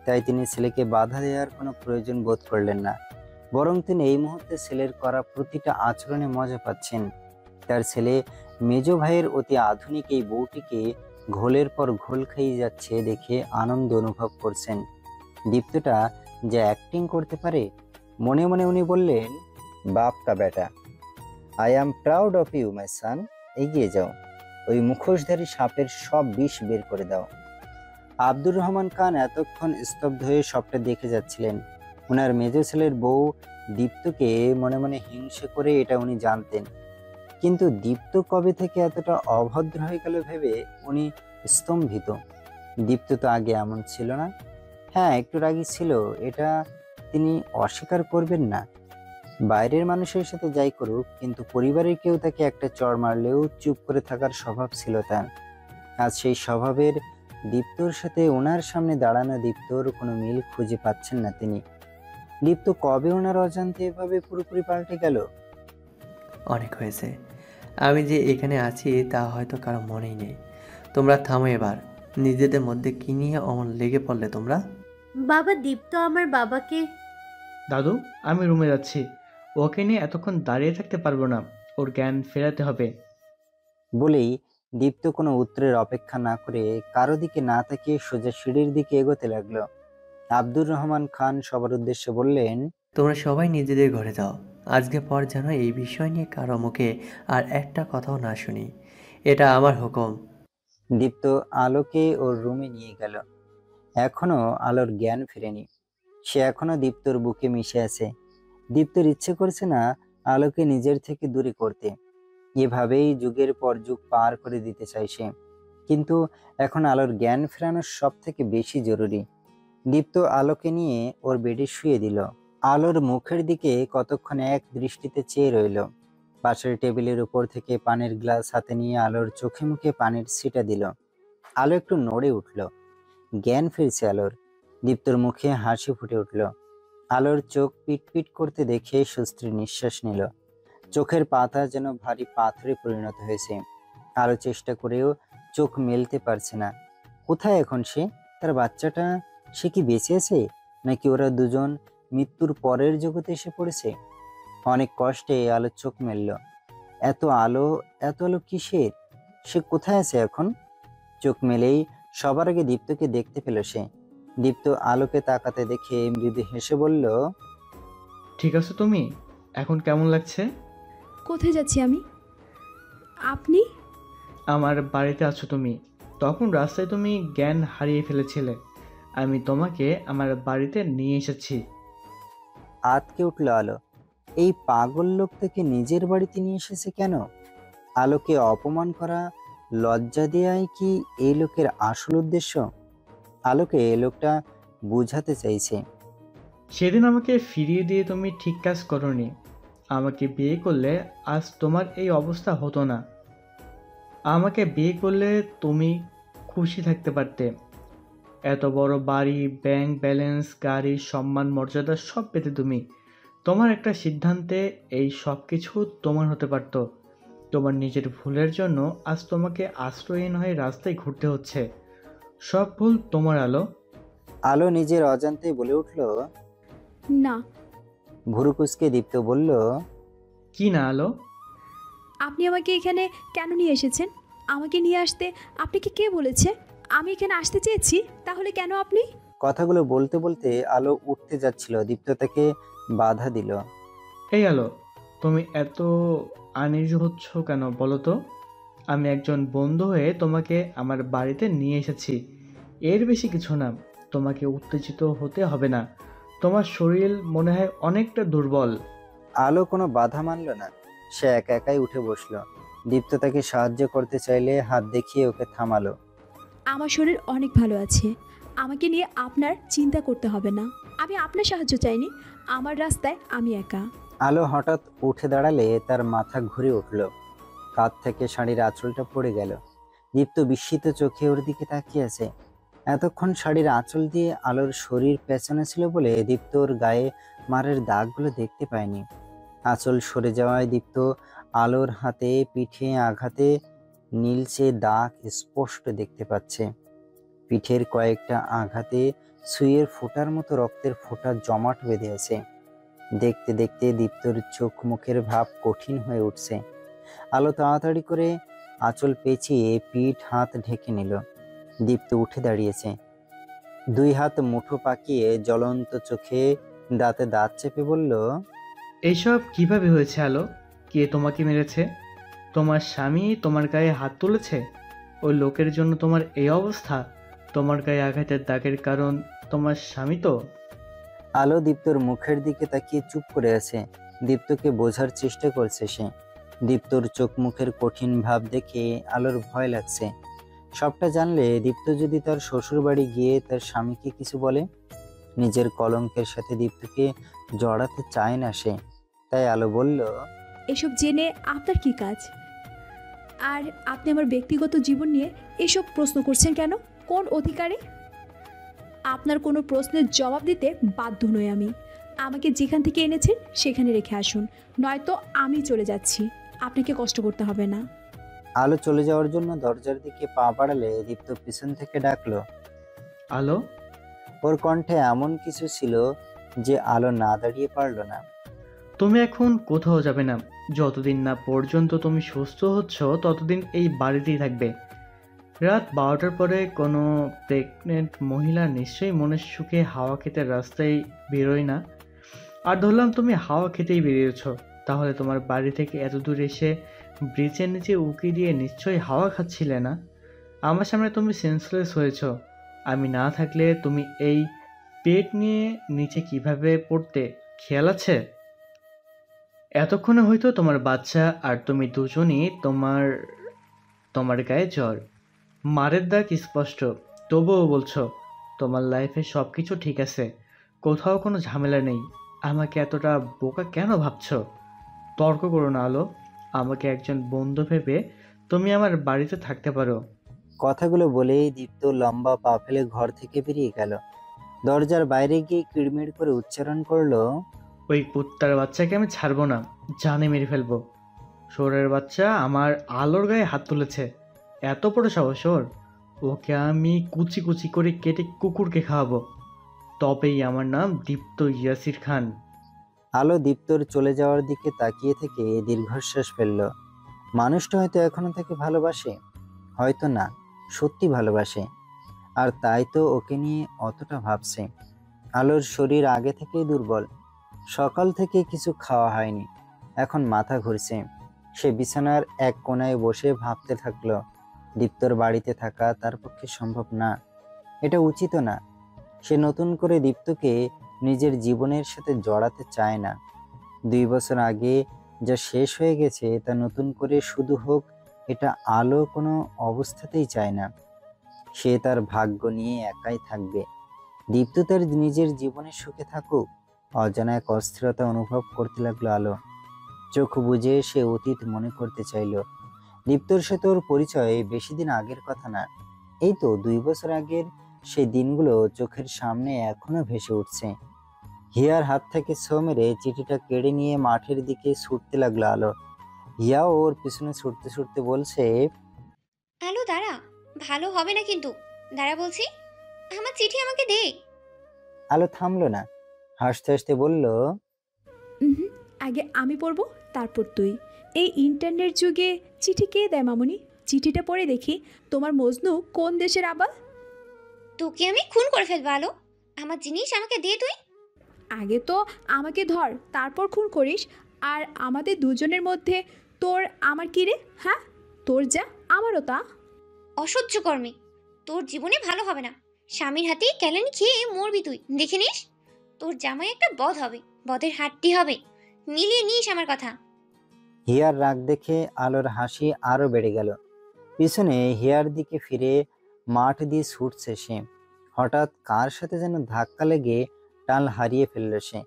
তাই তিনি ছেলেকে বাধা দেওয়ার কোনো প্রয়োজন বোধ করলেন না, বরং তিনি এই মুহূর্তে ছেলের করা প্রতিটা আচরণে মজা পাচ্ছেন। তার ছেলে মেজো ভাইয়ের অতি আধুনিক এই বউটিকে ঘোলের পর ঘোল খাইয়ে যাচ্ছে দেখে আনন্দ অনুভব করছেন। দীপ্তটা যে অ্যাক্টিং করতে পারে। মনে মনে উনি বললেন, বাপ কা বেটা, I am proud of you my son. এগিয়ে যাও, ওই মুখোশধারী সাপের সব বিষ বের করে দাও। আব্দুর রহমান খান এতক্ষণ স্তব্ধ হয়ে সবটা দেখে যাচ্ছিলেন। ওনার মেজো ছেলের বউ দীপ্তকে মনে মনে হিংসে করে এটা উনি জানতেন, কিন্তু দীপ্ত কবে থেকে এতটা অভদ্র হয়ে গেল ভেবে উনি স্তম্ভিত। দীপ্ত তো আগে এমন ছিল না। হ্যাঁ, একটু রাগী ছিল, এটা তিনি অস্বীকার করবেন না। বাইরের মানুষের সাথে যাই করুক, কিন্তু পরিবারের কেউ তাকে একটা চড় মারলেও চুপ করে থাকার স্বভাব ছিল তার। আজ সেই স্বভাবের দীপ্তর সাথে ওনার সামনে দাঁড়ানো দীপ্তর কোনো মিল খুঁজে পাচ্ছেন না তিনি। দীপ্ত কবে ওনার অজান্তে এভাবে পুরোপুরি পাল্টে গেল?
অনেক হয়েছে, আমি যে এখানে আছি তা হয়তো কারো মনেই নেই। তোমরা থামো এবার। নিজেদের মধ্যে কি নিয়ে অমন লেগে পড়লে তোমরা?
বাবা, দীপ্ত আমার বাবাকে।
দাদু, আমি রুমে যাচ্ছি। ওকে নিয়ে এতক্ষণ দাঁড়িয়ে থাকতে পারবো না, ওর জ্ঞান ফেরাতে হবে।
বলেই দীপ্ত কোনো উত্তরের অপেক্ষা না করে কারো দিকে না তাকিয়ে সোজা সিঁড়ির দিকে এগোতে লাগলো। আব্দুর রহমান খান সবার উদ্দেশ্যে বললেন,
তোমরা সবাই নিজেদের ঘরে যাও। আজকে পর যেন এই বিষয় নিয়ে কারো মুখে আর একটা কথাও না শুনি, এটা আমার হুকুম।
দীপ্ত আলোকে ওর রুমে নিয়ে গেল। এখনো আলোর জ্ঞান ফেরেনি, সে এখনো দীপ্তর বুকে মিশে আছে। দীপ্তর ইচ্ছে করছে না আলোকে নিজের থেকে দূরে করতে। এভাবেই যুগের পর যুগ পার করে দিতে চাই সে, কিন্তু এখন আলোর জ্ঞান ফেরানো সব থেকে বেশি জরুরি। দীপ্ত আলোকে নিয়ে ওর বেডে শুয়ে দিল। আলোর মুখের দিকে কতক্ষণ এক দৃষ্টিতে চেয়ে রইল। পাশের টেবিলের উপর থেকে পানির গ্লাস হাতে নিয়ে আলোর চোখে মুখে পানির ছিটা দিল। আলো একটু নড়ে উঠল, জ্ঞান ফিরছে আলোর। দীপ্তর মুখে হাসি ফুটে উঠল। আলোর চোখ পিটপিট করতে দেখে সুস্থির নিঃশ্বাস নিল। চোখের পাতা যেন ভারী পাথরে পরিণত হয়েছে। আলো চেষ্টা করেও চোখ মেলতে পারছে না। কোথায় এখন সে? তার বাচ্চাটা, সে কি বেঁচে আছে, নাকি ওরা দুজন মৃত্যুর পরের জগতে এসে পড়েছে? অনেক কষ্টে আলো চোখ মেলল। এত আলো, এত আলো কিসের? সে কোথায় আছে এখন? চোখ মেলেই সবার আগে দীপ্তকে দেখতে পেল সে। দীপ্ত আলোকে তাকাতে দেখে মৃদু হেসে বলল,
ঠিক আছে তুমি? এখন কেমন লাগছে?
কোথায় যাচ্ছি আমি? আপনি?
আমার বাড়িতে আছো তুমি। তখন রাস্তায় তুমি জ্ঞান হারিয়ে ফেলেছিলে, আমি তোমাকে আমার বাড়িতে নিয়ে এসেছি।
আতকে উঠল আলো। এই পাগল লোকটাকে নিজের বাড়িতে নিয়ে এসেছে কেন? আলোকে অপমান করা, লজ্জা দেওয়াই কি এই লোকের আসল উদ্দেশ্য? আলোকে এই লোকটা বুঝাতে চাইছে।
সেদিন আমাকে ফিরিয়ে দিয়ে তুমি ঠিক কাজ করোনি। আমাকে বিয়ে করলে আজ তোমার এই অবস্থা হতো না। আমাকে বিয়ে করলে তুমি খুশি থাকতে পারতে। এত বড় বাড়ি, ব্যাংক ব্যালেন্স, গাড়ি, সম্মান, মর্যাদা সব পেতে তুমি। তোমার একটা সিদ্ধান্তে এই সব কিছু তোমার হতে পারত। তোমার নিজের ভুলের জন্য আজ তোমাকে আশ্রয়হীন হয়ে রাস্তায় ঘুরতে হচ্ছে। সব ভুল তোমার আলো।
আলো নিজের অজান্তেই বলে উঠল।
না।
ভুরু কুঁচকে দীপ্ত বলল,
কি না আলো?
আপনি আমাকে এখানে কেন নিয়ে এসেছেন? আমাকে নিয়ে আসতে আপনাকে কে বলেছে? আমি এখানে আসতে চেয়েছি, তাহলে কেন আপনি?
কথাগুলো বলতে বলতে আলো উঠতে যাচ্ছিল, দীপ্ত তাকে বাধা দিল।
এই আলো, তুমি এত আনিজ হচ্ছ কেন বলো তো? আমি একজন বন্ধু হয়ে তোমাকে আমার বাড়িতে নিয়ে এসেছি, এর বেশি কিছু না। তোমাকে উত্তেজিত হতে হবে না। তোমার শরীর মনে হয় অনেকটা দুর্বল।
আলো কোনো বাধা মানল না, সে একা একাই উঠে বসলো। দীপ্ত তাকে সাহায্য করতে চাইলে হাত দেখিয়ে ওকে থামালো।
আমার শরীর অনেক ভালো আছে, আমাকে নিয়ে আপনার চিন্তা করতে হবে না। আমি আপনার সাহায্য চাইনি, আমার রাস্তায় আমি একা।
আলো হঠাৎ উঠে দাঁড়ালে তার মাথা ঘুরে উঠল, কাঁধ থেকে শাড়ির আঁচলটা পড়ে গেল। দীপ্ত বিস্মিত চোখে ওর দিকে তাকিয়ে আছে। এতক্ষণ শাড়ির আঁচল দিয়ে আলোর শরীর পেছনে ছিল বলে দীপ্ত ওর গায়ে মারের দাগগুলো দেখতে পায়নি। আঁচল সরে যাওয়ায় দীপ্ত আলোর হাতে পিঠে আঘাতে নীলচে দাগ স্পষ্ট দেখতে পাচ্ছে। পিঠের কয়েকটা আঘাতে সুইয়ের ফোঁটার মতো রক্তের ফোঁটা জমাট বেঁধে আছে। দেখতে দেখতে দীপ্তর চোখ মুখের ভাব কঠিন হয়ে উঠছে। আলো তাড়াতাড়ি করে আঁচল পেঁচিয়ে পিঠ হাত ঢেকে নিল। দীপ্ত উঠে দাঁড়িয়েছে, দুই হাত মুঠো পাকিয়ে জ্বলন্ত চোখে দাঁতে দাঁত চেপে বলল,
এইসব কিভাবে হয়েছে আলো? কে তোমাকে মেরেছে? তোমার স্বামী তোমার গায়ে হাত তুলেছে? ওই লোকের জন্য তোমার এই অবস্থা? তোমার গায়ে আঘাতের দাগের কারণ তোমার স্বামী তো?
আলো দীপ্তর মুখের দিকে তাকিয়ে চুপ করে আছে। দীপ্তকে বোঝার চেষ্টা করছে সে। দীপ্তর চোখ মুখের কঠিন ভাব দেখে আলোর ভয় লাগছে। সবটা জানলে দীপ্ত যদি তার শ্বশুর বাড়ি গিয়ে তার স্বামীকে কিছু বলে, নিজের কলঙ্কের সাথে দীপ্তকে জড়াতে চায় না সে। তাই আলো বলল,
এসব জেনে আপনার কি কাজ? আর আপনি আমার ব্যক্তিগত জীবন নিয়ে এসব প্রশ্ন করছেন কেন? কোন অধিকারে? আপনার কোনো প্রশ্নের জবাব দিতে বাধ্য নই আমি। আমাকে যেখান থেকে এনেছেন সেখানে রেখে আসুন, নয়তো আমি চলে যাচ্ছি। আপনাকে কষ্ট করতে হবে না।
আলো চলে যাওয়ার জন্য দরজার দিকে পা বাড়ালে দীপ্ত পিছন থেকে ডাকলো,
আলো।
ওর কণ্ঠে এমন কিছু ছিল যে আলো না দাঁড়িয়ে পারল না।
তুমি এখন কোথাও যাবে না। যতদিন না পর্যন্ত তুমি সুস্থ হচ্ছ ততদিন এই বাড়িতেই থাকবে। রাত 12টার পরে কোনো প্রেগনেন্ট মহিলা নিশ্চয়ই মনের সুখে হাওয়া খেতে রাস্তায় বেরোয় না। আর ধরলাম তুমি হাওয়া খেতেই বেরিয়েছ, তাহলে তোমার বাড়ি থেকে এত দূর এসে ব্রিজের নিচে উঁকি দিয়ে নিশ্চয়ই হাওয়া খাচ্ছিলে না। আমার সামনে তুমি সেন্সলেস হয়েছ। আমি না থাকলে তুমি এই পেট নিয়ে নিচে কিভাবে পড়তে খেয়াল আছে? এতক্ষণে হয়তো তোমার বাচ্চা আর তুমি দুজনই তোমার গায়ে জ্বর, মারের দাগ স্পষ্ট, তবুও বলছো তোমার লাইফে সব কিছু ঠিক আছে, কোথাও কোনো ঝামেলা নেই। আমাকে এতটা বোকা কেন ভাবছো? তর্ক করো না আলো। আমাকে একজন বন্ধু ভেবে তুমি আমার বাড়িতে থাকতে পারো।
কথাগুলো বলেই দীপ্ত লম্বা পা ফেলে ঘর থেকে বেরিয়ে গেল। দরজার বাইরে গিয়ে কিড়মিড় করে উচ্চারণ করলো,
ওই কুত্তার বাচ্চাকে আমি ছাড়বো না, জানে মেরে ফেলবো। শোরের বাচ্চা আমার আলোর গায়ে হাত তুলেছে, এত বড় সাহস ওর! ওকে আমি কুচি কুচি করে কেটে কুকুরকে খাওয়াবো, তবেই আমার নাম দীপ্ত ইয়াসির খান।
আলো দীপ্তর চলে যাওয়ার দিকে তাকিয়ে থেকে দীর্ঘশ্বাস ফেলল। মানুষটা হয়তো এখনো তাকে ভালোবাসে, হয়তো না, সত্যি ভালোবাসে, আর তাই তো ওকে নিয়ে অতটা ভাবছে। আলোর শরীর আগে থেকেই দুর্বল, সকাল থেকে কিছু খাওয়া হয়নি, এখন মাথা ঘুরছে। সে বিছানার এক কোণায় বসে ভাবতে থাকলো, দীপ্তর বাড়িতে থাকা তার পক্ষে সম্ভব না, এটা উচিত না। সে নতুন করে দীপ্তকে নিজের জীবনের সাথে জড়াতে চায় না। 2 বছর আগে যা শেষ হয়ে গেছে তা নতুন করে শুরু হোক, এটা আলো কোনো অবস্থাতেই চায় না। সে তার ভাগ্য নিয়ে একাই থাকবে, দীপ্ত তার নিজের জীবনের সুখে থাকুক। অজানা এক অস্থিরতা অনুভব করতে লাগলো আলো। চোখ বুজে সে অতীত মনে করতে চাইল। দীপ্তর সাথে ওর পরিচয় বেশি দিন আগের কথা না, এই তো 2 বছর আগের সেই দিনগুলো চোখের সামনে এখনো ভেসে উঠছে। হিয়ার হাত থেকে ছো মেরে চিঠিটা কেড়ে নিয়ে মাঠের দিকে ছুটতে লাগলো আলো। হিয়াও ওর পিছনে ছুটতে ছুটতে বলছে,
আলো দাঁড়া, ভালো হবে না কিন্তু, দাঁড়া বলছি, আমার চিঠি আমাকে দে।
আলো থামলো না, হাসতে হাসতে বলল,
আগে আমি পড়বো, তারপর তুই। এই ইন্টারনেট যুগে চিঠি কে দেয় মামুনি? চিঠিটা পড়ে দেখি তোমার মজনু কোন দেশের আবার।
তোকে আমি খুন করে ফেলবো আলো, আমার জিনিস আমাকে দে তুই।
আগে তো আমাকে ধর, তারপর খুন করিস। আর আমাদের দুজনের মধ্যে তোর আমার কি রে? হ্যাঁ, তোর যা আমারও তা।
অসহ্য কর্মে, তোর জীবনে ভালো হবে না। স্বামীর হাতে কেলানি খেয়ে মরবি তুই, দেখে নিস। তোর জামাই একটা বধ হবে, বধের হাড্ডি হবে, মিলিয়ে নিস আমার কথা।
হিয়ার রাগ দেখে আলোর হাসি আরো বেড়ে গেল। পিছনে হিয়ার দিকে ফিরে মাঠ দিয়ে ছুটছে সে। হঠাৎ কার সাথে যেন ধাক্কা লেগে টাল হারিয়ে ফেলল সে।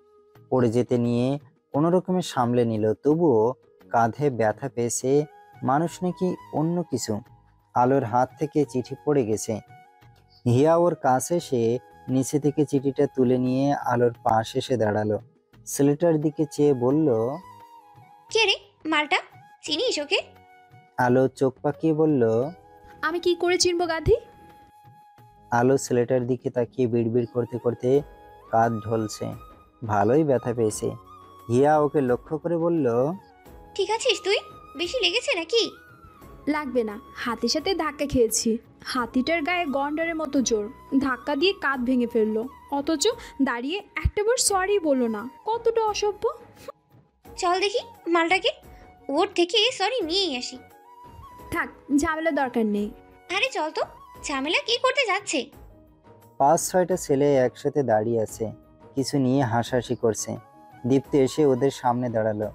পড়ে যেতে নিয়ে কোনো রকমে সামলে নিল, তবুও কাঁধে ব্যথা পেয়েছে। মানুষ নাকি অন্য কিছু। আলোর হাত থেকে চিঠি পড়ে গেছে। হিয়া ওর কাছে এসে নিচে থেকে চিঠিটা তুলে নিয়ে আলোর পাশে এসে দাঁড়ালো। ছেলেটার দিকে চেয়ে বলল,
কে রে মালটা, চিনিস ওকে?
আলো চোখ পাকিয়ে বলল,
আমি কি করে চিনবো গাধি?
আলো ছেলেটার দিকে তাকিয়ে বিড়বিড় করতে করতে কাঁধ ঢলছে, ভালোই ব্যথা পেয়েছে। হিয়া ওকে লক্ষ্য করে বলল,
ঠিক আছিস তুই? বেশি লেগেছে নাকি?
লাগবে না, হাতির সাথে ধাক্কা খেয়েছি। হাতিটার গায়ে গন্ডারের মতো জোর, ধাক্কা দিয়ে কাঁধ ভেঙে ফেললো, অথচ দাঁড়িয়ে একটাবার সরি বললো না। কতটা অসভ্য!
চল দেখি মালটাকে, ওর থেকে সরি নিয়েই আসি।
থাক, ঝামেলা দরকার নেই।
আরে চল তো, ঝামেলা কি করতে যাচ্ছে?
5-6টা ছেলে একসাথে দাঁড়িয়ে আছে, কিছু নিয়ে হাসাহাসি করছে। দীপ্ত এসে ওদের সামনে দাঁড়ালো।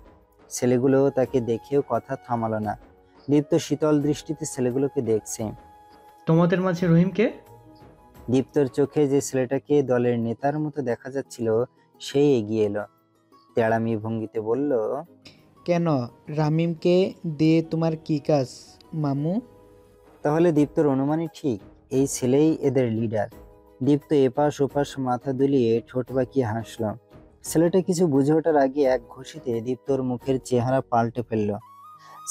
ছেলেগুলো তাকে দেখেও কথা থামালো না। দীপ্ত শীতল দৃষ্টিতে ছেলেগুলোকে দেখছে।
তোমাদের মাঝে রহিমকে?
দীপ্তর চোখে যে ছেলেটাকে দলের নেতার মতো দেখা যাচ্ছিল সেই এগিয়ে এলো। তেড়ামি ভঙ্গিতে বলল,
কেন, রামিমকে দিয়ে তোমার কি কাজ মামু?
তাহলে দীপ্তর অনুমানই ঠিক, এই ছেলেই এদের লিডার। দীপ্ত এপাশ ওপাশ মাথা দুলিয়ে ঠোঁট বাঁকিয়ে হাসল। ছেলেটা কিছু বুঝে ওঠার আগে এক ঘুষিতে দীপ্তর মুখের চেহারা পাল্টে ফেলল।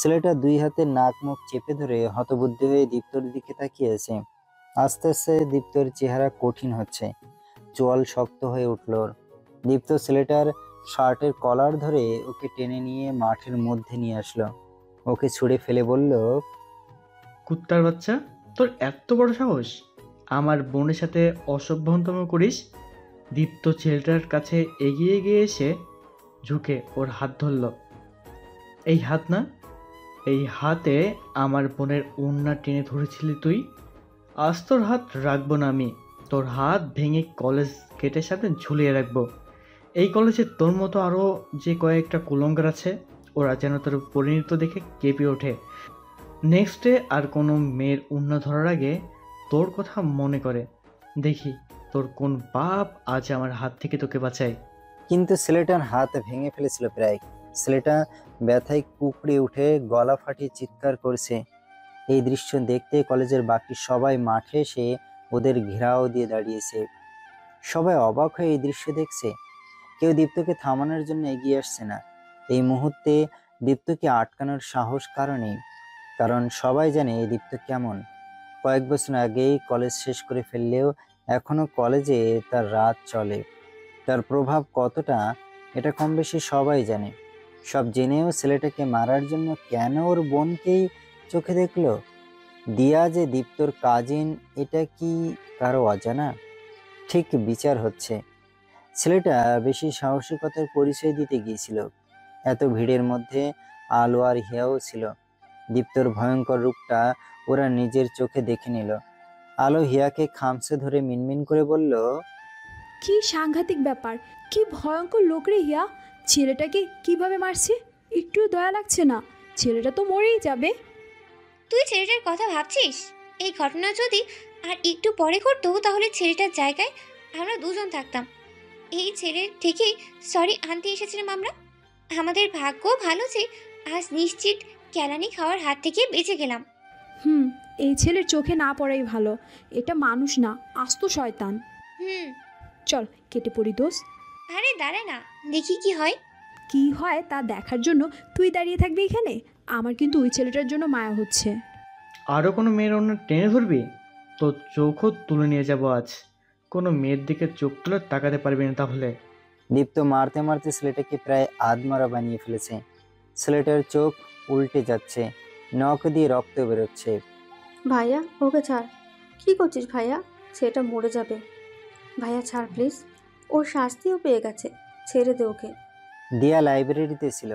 ছেলেটা 2 হাতে নাক মুখ চেপে ধরে হতবুদ্ধি হয়ে দীপ্তর দিকে তাকিয়ে আছে। আস্তে আস্তে দীপ্তর চেহারা কঠিন হচ্ছে, চোয়াল শক্ত হয়ে উঠল ওর। দীপ্ত ছেলেটার শার্টের কলার ধরে ওকে টেনে নিয়ে মাঠের মধ্যে নিয়ে আসলো। ওকে ছুঁড়ে ফেলে বলল,
কুত্তার বাচ্চা, তোর এত বড় সাহস আমার বোনের সাথে অসভ্যতম করিস? দীপ্ত ছেলেটার কাছে এগিয়ে গিয়ে এসে ঝুঁকে ওর হাত ধরল। এই হাত না, এই হাতে আমার বোনের ওড়না টেনে ধরেছিলি তুই। আজ তোর হাত রাখবো না আমি, তোর হাত ভেঙে কলেজ গেটের সাথে ঝুলিয়ে রাখবো। এই কলেজে তোর মতো আরও যে কয়েকটা কুলঙ্গার আছে, ওরা যেন তোর পরিণত দেখে কেঁপে ওঠে। নেক্সট ডে আর কোনো মেয়ের ওড়না ধরার আগে তোর কথা মনে করে দেখি তোর কোন পাপ আজ আমার হাত থেকে তোকে বাঁচায়।
কিন্তু ছেলেটার হাত ভেঙে ফেলেছিল প্রায়। ছেলেটা ব্যথায় কুকড়ে উঠে গলা ফাটিয়ে চিৎকার করছে। এই দৃশ্য দেখতে কলেজের বাকি সবাই মাঠে এসে ওদের ঘেরাও দিয়ে দাঁড়িয়েছে। সবাই অবাক হয়ে এই দৃশ্য দেখছে। কেউ দীপ্তকে থামানোর জন্য এগিয়ে আসছে না। এই মুহূর্তে দীপ্তকে আটকানোর সাহস কারো নেই, কারণ সবাই জানে এই দীপ্ত কেমন। কয়েক বছর আগেই কলেজ শেষ করে ফেললেও এখনো কলেজে তার রাত চলে। তার প্রভাব কতটা এটা কম বেশি সবাই জানে। সব জেনেও ছেলেটাকে মারার জন্য কেন ওর বোনকেই চোখে দেখলো? দিয়া যে দীপ্তর কাজিন, এটা কি কারো অজানা? ঠিক বিচার হচ্ছে। ছেলেটা বেশি সাহসিকতার পরিচয় দিতে গিয়েছিল। এত ভিড়ের মধ্যে আলো আর হিয়াও ছিল। দীপ্তর ভয়ঙ্কর রূপটা ওরা নিজের চোখে দেখে নিল। আলো হিয়াকে খামচে ধরে মিনমিন করে বলল,
কি সাংঘাতিক ব্যাপার, কি ভয়ঙ্কর লোক রে হিয়া। ছেলেটাকে কিভাবে মারছে, একটু দয়া লাগছে না? ছেলেটা তো মরেই যাবে।
তুই ছেলেটার কথা ভাবছিস? এই ঘটনা যদি আর একটু পরে ঘটতো তাহলে ছেলেটার জায়গায় আমরা দুজন থাকতাম। এই ছেলের থেকেই সরি আনতে এসেছিলাম আমরা। আমাদের ভাগ্য ভালো যে আজ নিশ্চিত কেলানি খাওয়ার হাত থেকে বেঁচে গেলাম।
এই ছেলের চোখে না পড়াই ভালো। এটা মানুষ না, আস্ত শয়তান। চল কেটে পড়ি দোস্ত।
আরে দাঁড়া না, দেখি কি হয়।
কি হয় তা দেখার জন্য তুই দাঁড়িয়ে থাকবি এখানে? আমার কিন্তু ওই ছেলেটার জন্য মায়া হচ্ছে।
আরও কোনো মেয়ের অন্য টেনে ধরবি তো চোখও তুলে নিয়ে যাবো আজ। কোনো মেয়ের দিকে চোখ তুলে তাকাতে পারবি না তাহলে।
দীপ্ত মারতে মারতে ছেলেটাকে প্রায় আধমরা বানিয়ে ফেলেছে। ছেলেটার চোখ উল্টে যাচ্ছে, নখ দিয়ে রক্ত বেরোচ্ছে।
ভাইয়া ওকে ছাড়। কি করছিস ভাইয়া? সেটা মরে যাবে। ভাইয়া ছাড় প্লিজ, ওর শাস্তিও পেয়ে গেছে, ছেড়ে দে ওকে।
দিয়া লাইব্রেরিতে ছিল।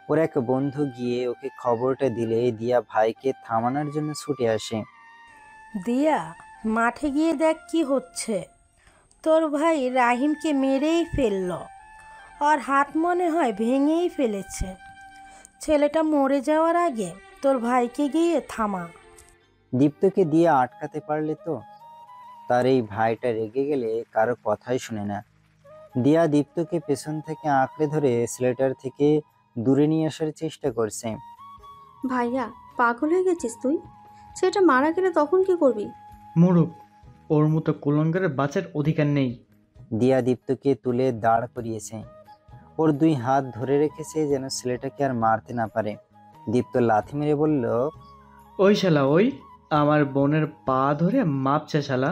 ওর এক বন্ধু গিয়ে ওকে খবরটা দিলে দিয়া ভাইকে থামানোর জন্য ছুটে আসে।
দিয়া, মাঠে গিয়ে দেখ কি হচ্ছে। তোর ভাই রাহিমকে মেরেই ফেলল। ওর হাত মনে হয় ভেঙেই ফেলেছে। ছেলেটা মরে যাওয়ার আগে তোর ভাইকে গিয়ে থামা।
দীপ্তকে দিয়ে আটকাতে পারলে তো? তার এই ভাইটা রেগে গেলে কারো কথাই শুনে না। দিয়া দীপ্তকে পেছন থেকে আঁকড়ে ধরে ছেলেটার থেকে দূরে নিয়ে আসার চেষ্টা করছে।
ভাইয়া পাগল হয়ে গেছিস তুই? সেটা মারা গেলে তখন কি করবি?
মরুক, ওর মতো কুলঙ্গারের বাঁচার অধিকার নেই।
দিয়া দীপ্তকে তুলে দাঁড় করিয়েছে। ওর দুই হাত ধরে রেখেছে যেন ছেলেটাকে আর মারতে না পারে। দীপ্ত লাথি মেরে বলল,
ওই শালা ওই, আমার বোনের পা ধরে মাপ চা শালা।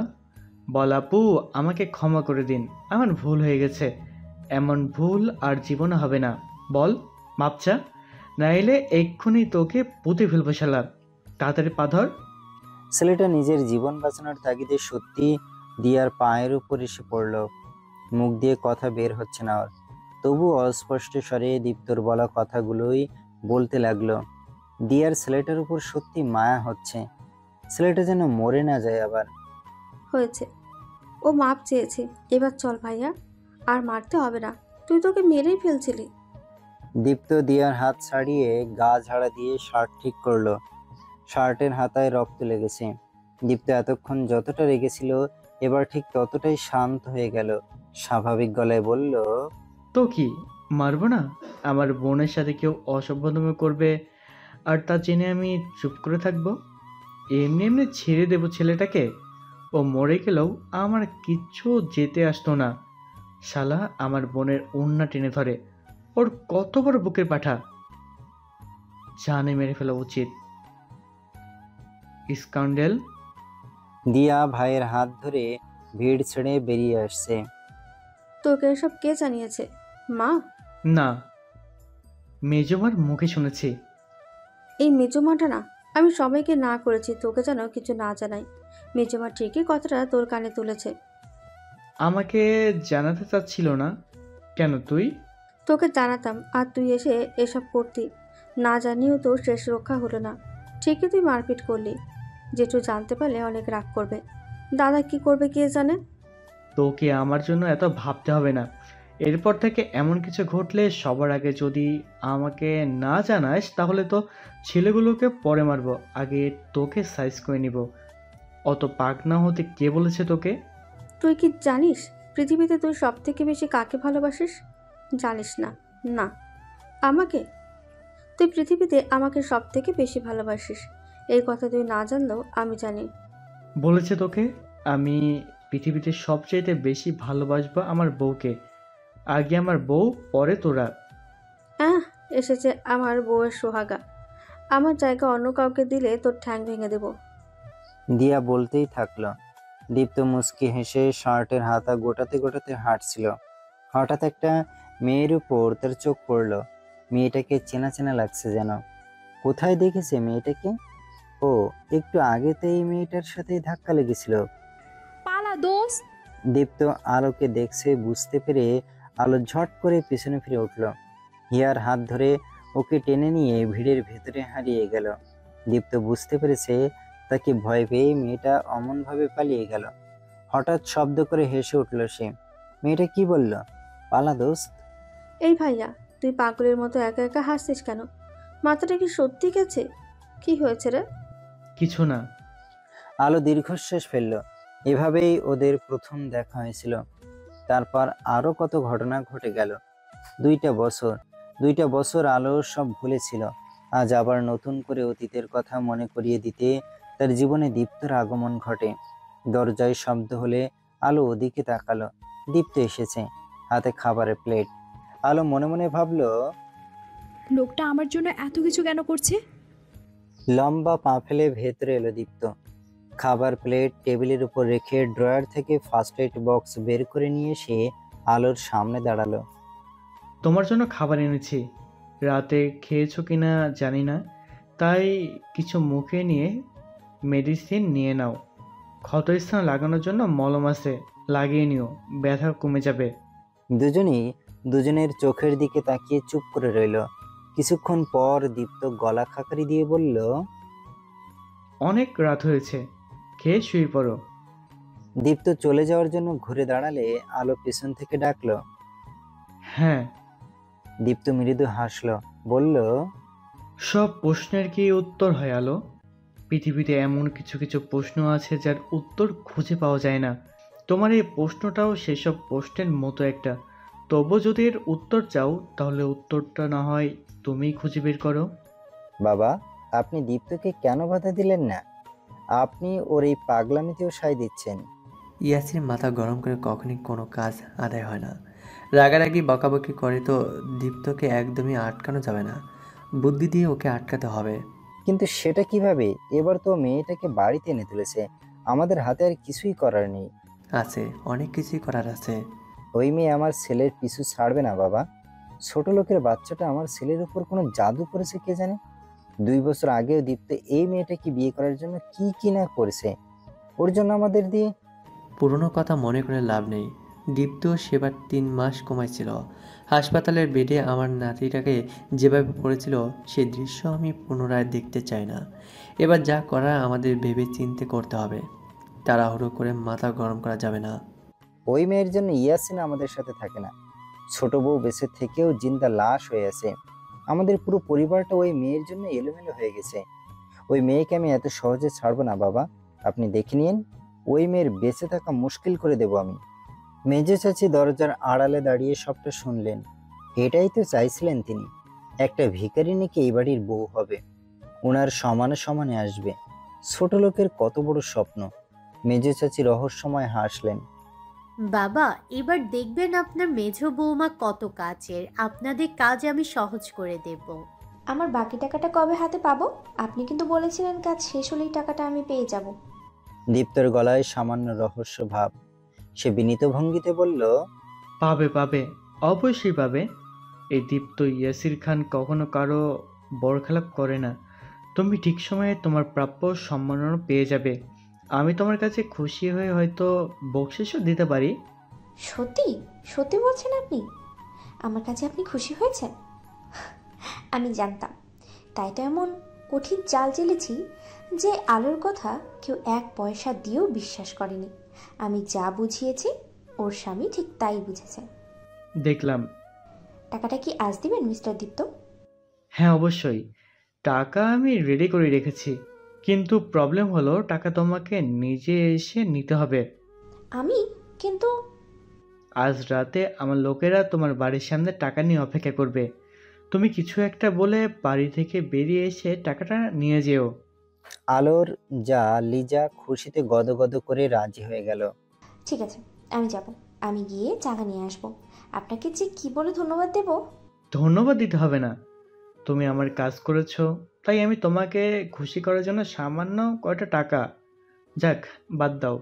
বল আপু, আমাকে ক্ষমা করে দিন, আমার ভুল হয়ে গেছে। এমন ভুল আর জীবনে হবে না। বল মাপ চা, নাইলে এক্ষুনি তোকে পুঁতে ফেলবো শালা। তাড়াতাড়ি পা ধর।
ছেলেটা নিজের জীবন বাঁচানোর তাগিদে সত্যি দিয়ার পায়ের উপর এসে পড়ল। মুখ দিয়ে কথা বের হচ্ছে না ওর, তবু অস্পষ্ট স্বরে দীপ্তর বলা কথাগুলোই বলতে লাগলো। দিয়ার ছেলেটার উপর সত্যি মায়া হচ্ছে। ছেলেটা যেন মরে না যায় আবার।
হয়েছে, ও মাপ চেয়েছে, এবার চল ভাইয়া, আর মারতে হবে না। তুই তোকে মেরেই ফেলছিলি।
দীপ্ত দিয়ার হাত ছাড়িয়ে গা ঝাড়া দিয়ে শার্ট ঠিক করলো। শার্টের হাতায় রক্ত লেগেছে। দীপ্ত এতক্ষণ যতটা রেগেছিল এবার ঠিক ততটাই শান্ত হয়ে গেল। স্বাভাবিক গলায় বলল,
তো কি মারবো না? আমার বোনের সাথে কেউ অসভ্যতম করবে আর তা জেনে আমি চুপ করে থাকবো? এমনি এমনি ছেড়ে দেবো ছেলেটাকে? ও মরে গেলেও আমার কিচ্ছু যেতে আসতো না। শালা আমার বোনের ওড়না টেনে ধরে। ওর কত বড় বুকের পাঠা, জানে মেরে ফেলা উচিত। স্কাউন্ডেল।
দিয়া ভাইয়ের হাত ধরে ভিড় ছেড়ে বেরিয়ে আসছে।
তোকে এসব কে জানিয়েছে? মা?
না, মেজমার মুখে শুনেছি।
এই মেজমাটা না, আমি সবাইকে না করেছি তোকে যেন কিছু না জানাই। মেজমা ঠিকই কথাটা তোর কানে তুলেছে।
আমাকে জানাতে চাচ্ছিল না কেন তুই?
তোকে জানাতাম আর তুই এসে এসব করতি। না জানিয়েও তো শেষ রক্ষা হলো না। ঠিকই তুই মারপিট করলি। জেঠু জানতে পারলে অনেক রাগ করবে। দাদা কি করবে কে জানে।
তোকে আমার জন্য এত ভাবতে হবে না। এরপর থেকে এমন কিছু ঘটলে সবার আগে যদি আমাকে না জানাস তাহলে তো ছেলেগুলোকে পরে মারবো, আগে তোকে সাইজ করে নিব। অত পাক না হতে কে বলেছে তোকে?
তুই কি জানিস পৃথিবীতে তুই সব থেকে বেশি কাকে ভালোবাসিস? জানিস না? না, আমাকে। তুই পৃথিবীতে আমাকে সব থেকে বেশি ভালোবাসিস, এই কথা তুই না জানলেও আমি জানি।
বলেছে তোকে? আমি পৃথিবীতে সবচাইতে বেশি ভালোবাসবো আমার বউকে, আগে আমার বউ পরে তোরা।
এসেছে আমার বউয়ের সোহাগা। আমার জায়গা অন্য কাউকে দিলে তোর ঠ্যাং ভেঙে দেব।
দিয়া বলতেই থাকলো। দীপ্ত মুচকি হেসে শার্টের হাতা গোটাতে গোটাতে হাঁটছিল। হঠাৎ একটা মেয়ের উপর তার চোখ পড়ল। মেয়েটাকে চেনা চেনা লাগছে যেন। কোথায় দেখেছে মেয়েটাকে? ও, একটু আগে তো এই মেয়েটার সাথে ধাক্কা লেগেছিল।
পালা দোস্ত।
দীপ্ত আলোকে দেখছে বুঝতে পেরে আলো ঝট করে পিছনে ফিরে উঠল। হিয়ার হাত ধরে ওকে টেনে নিয়ে ভিড়ের ভেতরে হারিয়ে গেল। দীপ্ত বুঝতে পেরেছে তাকে ভয় পেয়ে মেয়েটা অমনভাবে পালিয়ে গেল। হঠাৎ শব্দ করে হেসে উঠল সে। মেয়েটা কি বলল? পালা দোস্ত।
এই ভাইয়া, তুই পাগলের মতো একা একা হাসছিস কেন? মাথাটা কি সত্যি গেছে? কি হয়েছে রে?
কিছু না।
আলো দীর্ঘশ্বাস ফেলল। এভাবেই ওদের প্রথম দেখা হয়েছিল। তারপর আরো কত ঘটনা ঘটে গেল। 2টা বছর আলো সব ভুলেছিল। আজ আবার নতুন করে অতীতের কথা মনে করিয়ে দিতে তার জীবনে দীপ্তর আগমন ঘটে। দরজায় শব্দ হলে আলো ওদিকে তাকালো। দীপ্ত এসেছে, হাতে খাবারের প্লেট। আলো মনে মনে ভাবল,
লোকটা আমার জন্য এত কিছু কেন করছে?
লম্বা পা ফেলে ভেতরে এলো দীপ্ত। খাবার প্লেট টেবিলের উপর রেখে ড্রয়ার থেকে ফার্স্ট এড বক্স বের করে নিয়ে এসে আলোর সামনে দাঁড়ালো।
তোমার জন্য খাবার এনেছি। রাতে খেয়েছো কিনা জানি না, তাই কিছু মুখে নিয়ে মেডিসিন নিয়ে নাও। ক্ষতস্থান লাগানোর জন্য মলম আছে, লাগিয়ে নিও, ব্যথা কমে যাবে।
দুজনেই দুজনের চোখের দিকে তাকিয়ে চুপ করে রইল। কিছুক্ষণ পর দীপ্ত গলা খাকারি দিয়ে বলল,
অনেক রাত হয়েছে, খেয়ে শুয়ে পড়ো।
দীপ্ত চলে যাওয়ার জন্য ঘুরে দাঁড়ালে আলো পেছন থেকে ডাকলো।
হ্যাঁ।
দীপ্ত মৃদু হাসলো, বলল,
সব প্রশ্নের কি উত্তর হয় আলো? পৃথিবীতে এমন কিছু কিছু প্রশ্ন আছে যার উত্তর খুঁজে পাওয়া যায় না। তোমার এই প্রশ্নটাও সেসব প্রশ্নের মতো একটা। তবু যদি এর উত্তর চাও, তাহলে উত্তরটা না হয় তুমিই খুঁজে বের করো।
বাবা, আপনি দীপ্তকে কেন বাধা দিলেন না? আপনি ওর এই পাগলামিতেও সায় দিচ্ছেন।
ইয়াসির মাথা গরম করে কখনই কোনো কাজ আদায় হয় না। রাগারাগি বকাবকি করে তো দীপ্তকে একদমই আটকানো যাবে না, বুদ্ধি দিয়ে ওকে আটকাতে হবে।
কিন্তু সেটা কিভাবে? এবার তো মেয়েটাকে বাড়িতে এনে তুলেছে, আমাদের হাতে আর কিছুই করার নেই।
আছে, অনেক কিছুই করার আছে।
ওই মেয়ে আমার ছেলের পিছু ছাড়বে না বাবা। ছোট লোকের বাচ্চাটা আমার ছেলের উপর কোনো জাদু করেছে কে জানে। 2 বছর আগেও দীপ্ত এই মেয়েটাকে বিয়ে করার জন্য কি না করেছে। ওর জন্য আমাদের দিয়ে।
পুরনো কথা মনে করে লাভ নেই। দীপ্ত সেবার 3 মাস কমাইছিল। হাসপাতালের বেডে আমার নাতিটাকে যেভাবে পড়েছিল, সেই দৃশ্য আমি পুনরায় দেখতে চাই না। এবার যা করার আমাদের ভেবে চিন্তে করতে হবে, তাড়াহুড়ো করে মাথা গরম করা যাবে না।
ওই মেয়ের জন্য ইয়াসিন আমাদের সাথে থাকে না। ছোট বউ বেঁচে থেকেও জিন্দা লাশ হয়ে আছে। আমাদের পুরো পরিবারটা ওই মেয়ের জন্য এলোমেলো হয়ে গেছে। ওই মেয়েকে আমি এত সহজে ছাড়বো না বাবা। আপনি দেখে নিন, ওই মেয়ের বেঁচে থাকা মুশকিল করে দেব আমি। মেজে চাচি দরজার আড়ালে দাঁড়িয়ে সবটা শুনলেন। এটাই তো চাইছিলেন তিনি, একটা ভিখারিনীকে এই বাড়ির বউ হবে, ওনার সমানে সমানে আসবে। ছোট লোকের কত বড় স্বপ্ন। মেজে চাচি রহস্যময় হাসলেন।
বাবা, এবার দেখবেন আপনার মেঝো বৌমা কত কাজের। আপনাদের কাজ আমি সহজ করে দেব।
আমার বাকি টাকাটা কবে হাতে পাবো? আপনি কিন্তু বলেছিলেন কাজ শেষ হলেই টাকাটা আমি পেয়ে যাব।
দীপ্তর গলায় সামান্য রহস্য ভাব। সে বিনীত ভঙ্গিতে বলল,
পাবে, অবশ্যই পাবে। এই দীপ্ত ইয়াসির খান কখনো কারো বরখেলাপ করে না। তুমি ঠিক সময়ে তোমার প্রাপ্য সম্মাননা পেয়ে যাবে। আমি তোমার কাছে খুশি হয়ে হয়তো বকশিশও দিতে পারি।
সত্যি সত্যি বলছেন আপনি? আমার কাছে আপনি খুশি হয়েছেন? আমি জানতাম, তাই তো এমন কঠিন চাল চেলেছি যে আলোর কথা কেউ 1 পয়সা দিয়েও বিশ্বাস করেনি। আমি যা বুঝিয়েছি ওর স্বামী ঠিক তাই বুঝেছে।
দেখলাম।
টাকাটা কি আজ দিবেন মিস্টার দীপ্ত?
হ্যাঁ, অবশ্যই। টাকা আমি রেডি করে রেখেছি, কিন্তু প্রবলেম হলো টাকা তোমাকে নিজে এসে নিতে হবে।
কিন্তু
আজ রাতে আমার লোকেরা তোমার বাড়ির সামনে টাকা নিয়ে অপেক্ষা করবে। তুমি কিছু একটা বলে বাড়ি থেকে বেরিয়ে এসে টাকাটা নিয়ে যেও।
আলোর যা লিজা খুশিতে গদগদ করে রাজি হয়ে গেল।
ঠিক আছে, আমি যাব। আমি গিয়ে টাকা নিয়ে আসবো। আপনাকে যে কি বলে ধন্যবাদ দেব?
ধন্যবাদ দিতে হবে না, তুমি আমার কাজ করেছো, তাই আমি তোমাকে খুশি করার জন্য সামান্য কয়টা টাকা। যাক, বাদ দাও।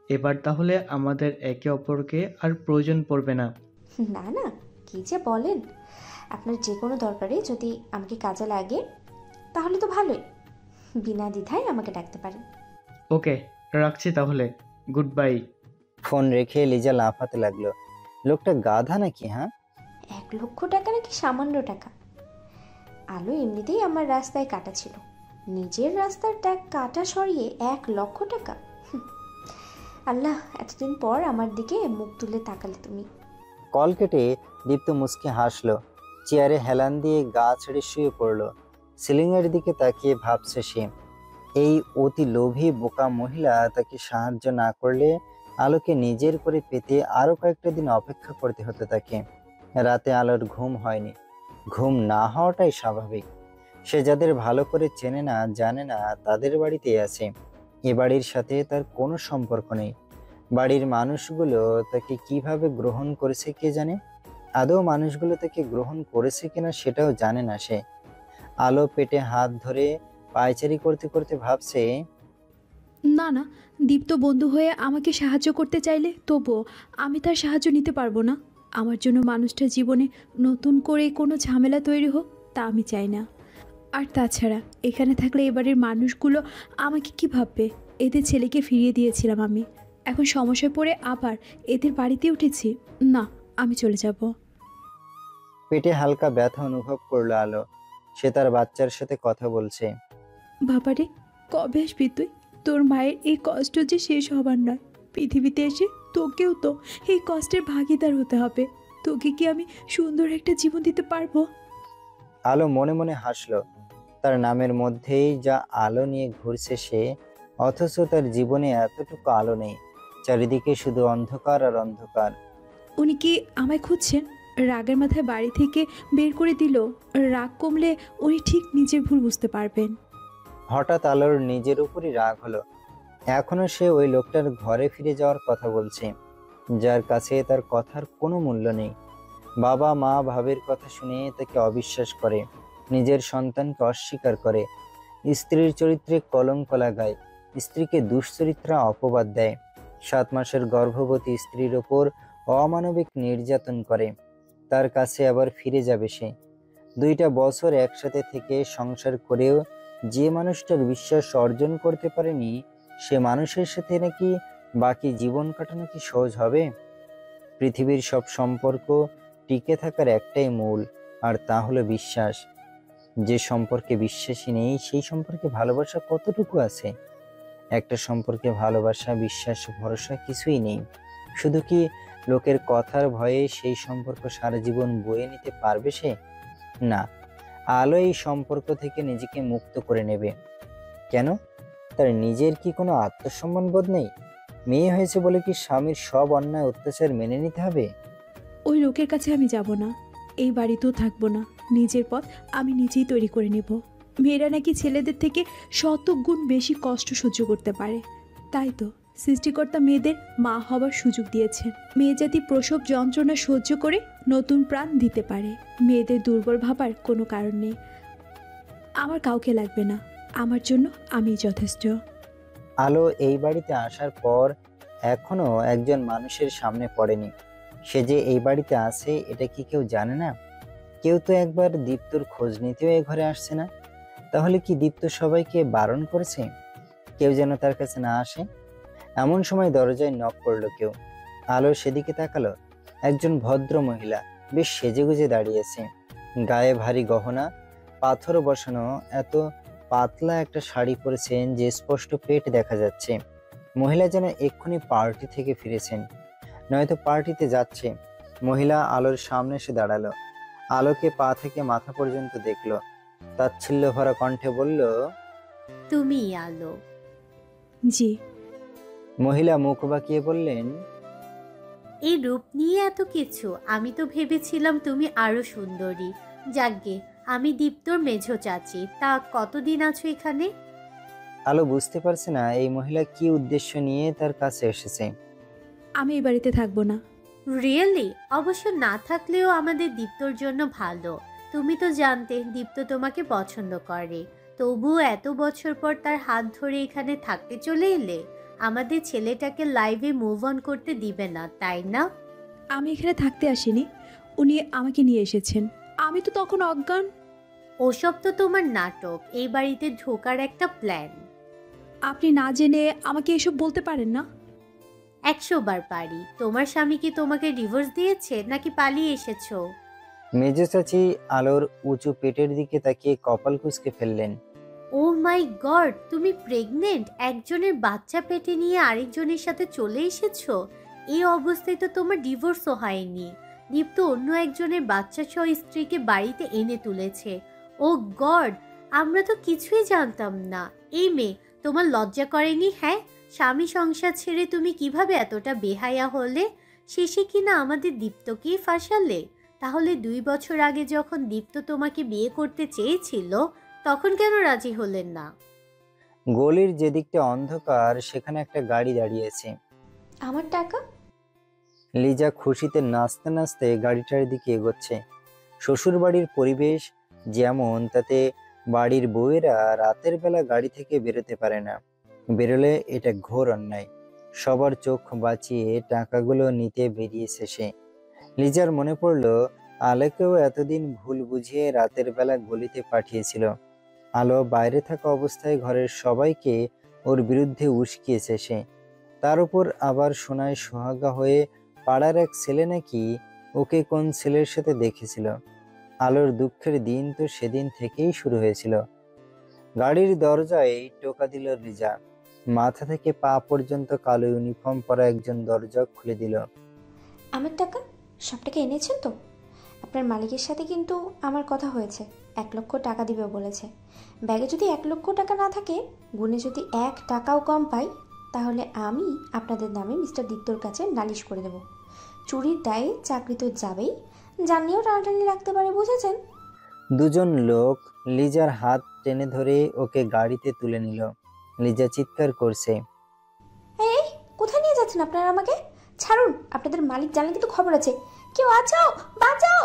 এবার তাহলে আমাদের একে অপরকে আর প্রয়োজন পড়বে না।
না না, কী যে বলেন, আপনার যে কোনো দরকারে যদি আমাকে কাজে লাগে তাহলে তো ভালোই, বিনা দ্বিধায় আমাকে ডাকতে পারেন।
ওকে, রাখছি তাহলে, গুড বাই।
ফোন রেখে লিজা লাফাতে লাগলো। লোকটা গাধা নাকি? হ্যাঁ,
1,00,000 টাকা নাকি সামান্য টাকা? আলো এমনিতেই আমার রাস্তায় কাটা ছিল, নিজের রাস্তার ট্যাগ কাটা সরিয়ে 1,00,000 টাকা? আল্লাহ, এতদিন পর আমার দিকে মুখ তুলে তাকালে তুমি।
কল কেটে দীপ্ত মুচকি হাসলো। চেয়ারে হেলান দিয়ে গা ছেড়ে শুয়ে পড়লো। সিলিংয়ের দিকে তাকিয়ে ভাবছে সে, এই অতি লোভী বোকা মহিলা তাকে সাহায্য না করলে আলোকে নিজের করে পেতে আরো কয়েকটা দিন অপেক্ষা করতে হতো তাকে। রাতে আলোর ঘুম হয়নি। ঘুম না হওয়াটাই স্বাভাবিক। সে যাদের ভালো করে চেনে না জানে না তাদের বাড়িতে আছে। এ বাড়ির সাথে তার কোনো সম্পর্ক নেই। বাড়ির মানুষগুলো তাকে কিভাবে গ্রহণ করেছে কে জানে। আদৌ মানুষগুলো তাকে গ্রহণ করেছে কিনা সেটাও জানে না সে। আলো পেটে হাত ধরে পায়চারি করতে করতে ভাবছে,
না না, দীপ্ত বন্ধু হয়ে আমাকে সাহায্য করতে চাইলে তবুও আমি তার সাহায্য নিতে পারবো না। আমার জন্য মানুষটার জীবনে নতুন করে কোনো ঝামেলা তৈরি হোক তা আমি চাই না। আর তাছাড়া এখানে থাকলে এবারের মানুষগুলো আমাকে কি ভাববে? এদের ছেলেকে ফিরিয়ে দিয়েছিলাম আমি, এখন সমস্যায় পড়ে আবার এদের বাড়িতে উঠেছি। না, আমি চলে যাব।
পেটে হালকা ব্যথা অনুভব করলো আলো। সে তার বাচ্চার সাথে কথা বলছে।
বাবারে, কবে আসবি তুই? তোর মায়ের এই কষ্ট যে শেষ হবার নয়। পৃথিবীতে এসে তোকেও তো এই কষ্টের ভাগিদার হতে হবে। তোকে কি আমি সুন্দর একটা জীবন দিতে পারবো?
আলো মনে মনে হাসলো। তার নামের মধ্যেই যা আলো নিয়ে ঘুরছে সে, অথচ তার জীবনে এতটুকু আলো নেই। চারিদিকে শুধু অন্ধকার আর অন্ধকার।
উনি কি আমায় খুঁজছেন? রাগের মাথায় বাড়ি থেকে বের করে দিল। রাগ কমলে উনি ঠিক নিজের ভুল বুঝতে পারবেন।
হঠাৎ আলোর নিজের উপরই রাগ হলো। এখনো সে ওই লোকটার ঘরে ফিরে যাওয়ার কথা বলছে, যার কাছে তার কথার কোনো মূল্য নেই। বাবা মা ভাবের কথা শুনে তাকে অবিশ্বাস করে, নিজের সন্তানকে অস্বীকার করে, স্ত্রীর চরিত্রে কলঙ্ক লাগায়, স্ত্রীকে দুশ্চরিত্রা অপবাদ দেয়, 7 মাসের গর্ভবতী স্ত্রীর ওপর অমানবিক নির্যাতন করে। তার কাছে আবার ফিরে যাবে সে। 2টা বছর একসাথে থেকে সংসার করেও যে মানুষটার বিশ্বাস অর্জন করতে পারেনি, সে মানুষের সাথে নাকি বাকি জীবন কাটানো কি সহজ হবে? পৃথিবীর সব সম্পর্ক টিকে থাকার একটাই মূল, আর তা হলো বিশ্বাস। যে সম্পর্কে বিশ্বাসী নেই সেই সম্পর্কে ভালোবাসা কতটুকু আছে? একটা সম্পর্কে ভালোবাসা, বিশ্বাস, ভরসা কিছুই নেই। শুধু কি লোকের কথার ভয়ে সেই সম্পর্ক সারা জীবন বয়ে নিতে পারবে সে? না। আলো এই সম্পর্ক থেকে নিজেকে মুক্ত করে নেবে। কেন? তার নিজের কি কোনো আত্মসম্মান বোধ নেই? মেয়ে হয়েছে বলে কি স্বামীর সব অন্যায় অত্যাচার মেনে নিতে হবে?
ওই লোকের কাছে আমি যাব না, এই বাড়িতেও থাকবো না। নিজের পথ আমি নিজেই তৈরি করে নেব। মেয়েরা নাকি ছেলেদের থেকে 100 গুণ বেশি কষ্ট সহ্য করতে পারে। তাই তো সৃষ্টিকর্তা মেয়েদের মা হবার সুযোগ দিয়েছেন। মেয়ে জাতি প্রসব যন্ত্রণা সহ্য করে নতুন প্রাণ দিতে পারে। মেয়েদের দুর্বল ভাবার কোনো কারণ নেই। আমার কাউকে লাগবে না, আমার জন্য আমি যথেষ্ট।
আলো এই বাড়িতে আসার পর এখনো একজন মানুষের সামনে পড়েনি। সে যে এই বাড়িতে আছে এটা কি কেউ জানে না? কেউ তো একবার দীপ্তর খোঁজ নিতেও এ ঘরে আসছে না। তাহলে কি দীপ্ত সবাইকে বারণ করেছে কেউ যেন তার কাছে না আসে? এমন সময় দরজায় নক করলো কেউ। আলো সেদিকে তাকালো। একজন ভদ্র মহিলা বেশ সেজেগুজে দাঁড়িয়েছে। গায়ে ভারী গহনা, পাথর বসানো এত পাতলা একটা শাড়ি পরেছেন যে স্পষ্ট পেট দেখা যাচ্ছে। মহিলা যেন এক্ষুনি পার্টি থেকে ফিরেছেন, নয়তো পার্টিতে যাচ্ছে। মহিলা আলোর সামনে এসে দাঁড়ালো। আলোকে পা থেকে মাথা পর্যন্ত দেখলো। তাচ্ছিল্য ভরা কণ্ঠে বলল,
তুমি আলো?
জি।
মহিলা মুখ বাঁকিয়ে বললেন,
এই রূপ নিয়ে এত কিছু? আমি তো ভেবেছিলাম তুমি আরো সুন্দরী। যাকগে, আমি দীপ্তর মেঝো চাচি। তা কতদিন আছো এখানে?
আলো বুঝতে পারছে না এই মহিলা কি উদ্দেশ্য নিয়ে তার কাছে এসেছে।
আমি এই বাড়িতে থাকবো না।
রিয়েলি? অবশ্য না থাকলেও আমাদের দীপ্তর জন্য ভালো। তুমি তো জানতে দীপ্ত তোমাকে পছন্দ করে, তবুও এত বছর পর তার হাত ধরে এখানে থাকতে চলে এলে। আমাদের ছেলেটাকে লাইভে মুভ অন করতে দিবে না, তাই না?
আমি এখানে থাকতে আসিনি, উনি আমাকে নিয়ে এসেছেন। আমি তো তখন অজ্ঞান।
ওসব তো তোমার নাটক, এই বাড়িতে ঢোকার একটা প্ল্যান।
আপনি না জেনে আমাকে এসব বলতে পারেন না।
100 বার পারি। তোমার স্বামী কি তোমাকে ডিভোর্স দিয়েছে নাকি পালিয়ে এসেছো?
মেজো চাচি আলোর উঁচু পেটের দিকে তাকিয়ে কপাল কুঁচকে ফেললেন।
ও মাই গড, তুমি প্রেগনেন্ট, একজনের বাচ্চা পেটে নিয়ে আরেকজনের সাথে চলে এসেছো। এই অবস্থায় তো তোমার ডিভোর্সও হয়নি। দীপ্ত অন্য একজনের বাচ্চা সহ স্ত্রীকে বাড়িতে এনে তুলেছে। ও গড, আমরা তো কিছুই জানতাম না। এই মেয়ে, তোমার লজ্জা করেনি? হ্যাঁ, স্বামী সংসার ছেড়ে তুমি কিভাবে এতটা বেহায়া হলে? শেষে কিনা আমাদের দীপ্তকেই ফাঁসালে। তাহলে 2 বছর আগে যখন দীপ্ত তোমাকে বিয়ে করতে চেয়েছিল, তখন কেন রাজি হলেন না?
গলির যেদিকটা অন্ধকার সেখানে একটা গাড়ি দাঁড়িয়েছে।
আমার টাকা?
লিজা খুশিতে নাচতে নাচতে গাড়িটার দিকে এগোচ্ছে। শ্বশুর বাড়ির পরিবেশ যেমন, তাতে বাড়ির বউয়েরা রাতের বেলা গাড়ি থেকে বেরোতে পারে না। বেরোলে এটা ঘোর অন্যায়। সবার চোখ বাঁচিয়ে টাকাগুলো নিতে বেরিয়েছে সে। লিজার মনে পড়লো আলোকেও এতদিন ভুল বুঝিয়ে রাতের বেলা গলিতে পাঠিয়েছিল। আলো বাইরে থাকা অবস্থায় ঘরের সবাইকে ওর বিরুদ্ধে উস্কিয়েছে সে। তার উপর আবার শোনায় সোহাগা হয়ে পাড়ার এক ছেলে নাকি ওকে কোন ছেলের সাথে দেখেছিল। আলোর দুঃখের দিন তো সেদিন থেকেই শুরু হয়েছিল। গাড়ির দরজায় টোকা দিল লিজা। মাথা থেকে পা পর্যন্ত কালো ইউনিফর্ম পরা একজন দরজা খুলে দিল।
আমার টাকা? সব টাকা এনেছেন তো? আপনার মালিকের সাথে কিন্তু আমার কথা হয়েছে, 1 লক্ষ টাকা দিবে বলেছে। ব্যাগে যদি 1 লক্ষ টাকা না থাকে, গুণে যদি 1 টাকাও কম পাই, তাহলে আমি আপনাদের নামে মিস্টার দীপ্তর কাছে নালিশ করে দেব। চুরির দায়ে চাকরি তো যাবেই, জানিয়েও টানাটানি রাখতে পারে, বুঝেছেন?
দুজন লোক লিজার হাত টেনে ধরে ওকে গাড়িতে তুলে নিল। লিজা চিৎকার করছে,
এই কোথায় নিয়ে যাচ্ছেন আপনারা আমাকে? ছাড়ুন, আপনাদের মালিক জানলে কিন্তু খবর আছে। কেউ আছো, বাঁচাও!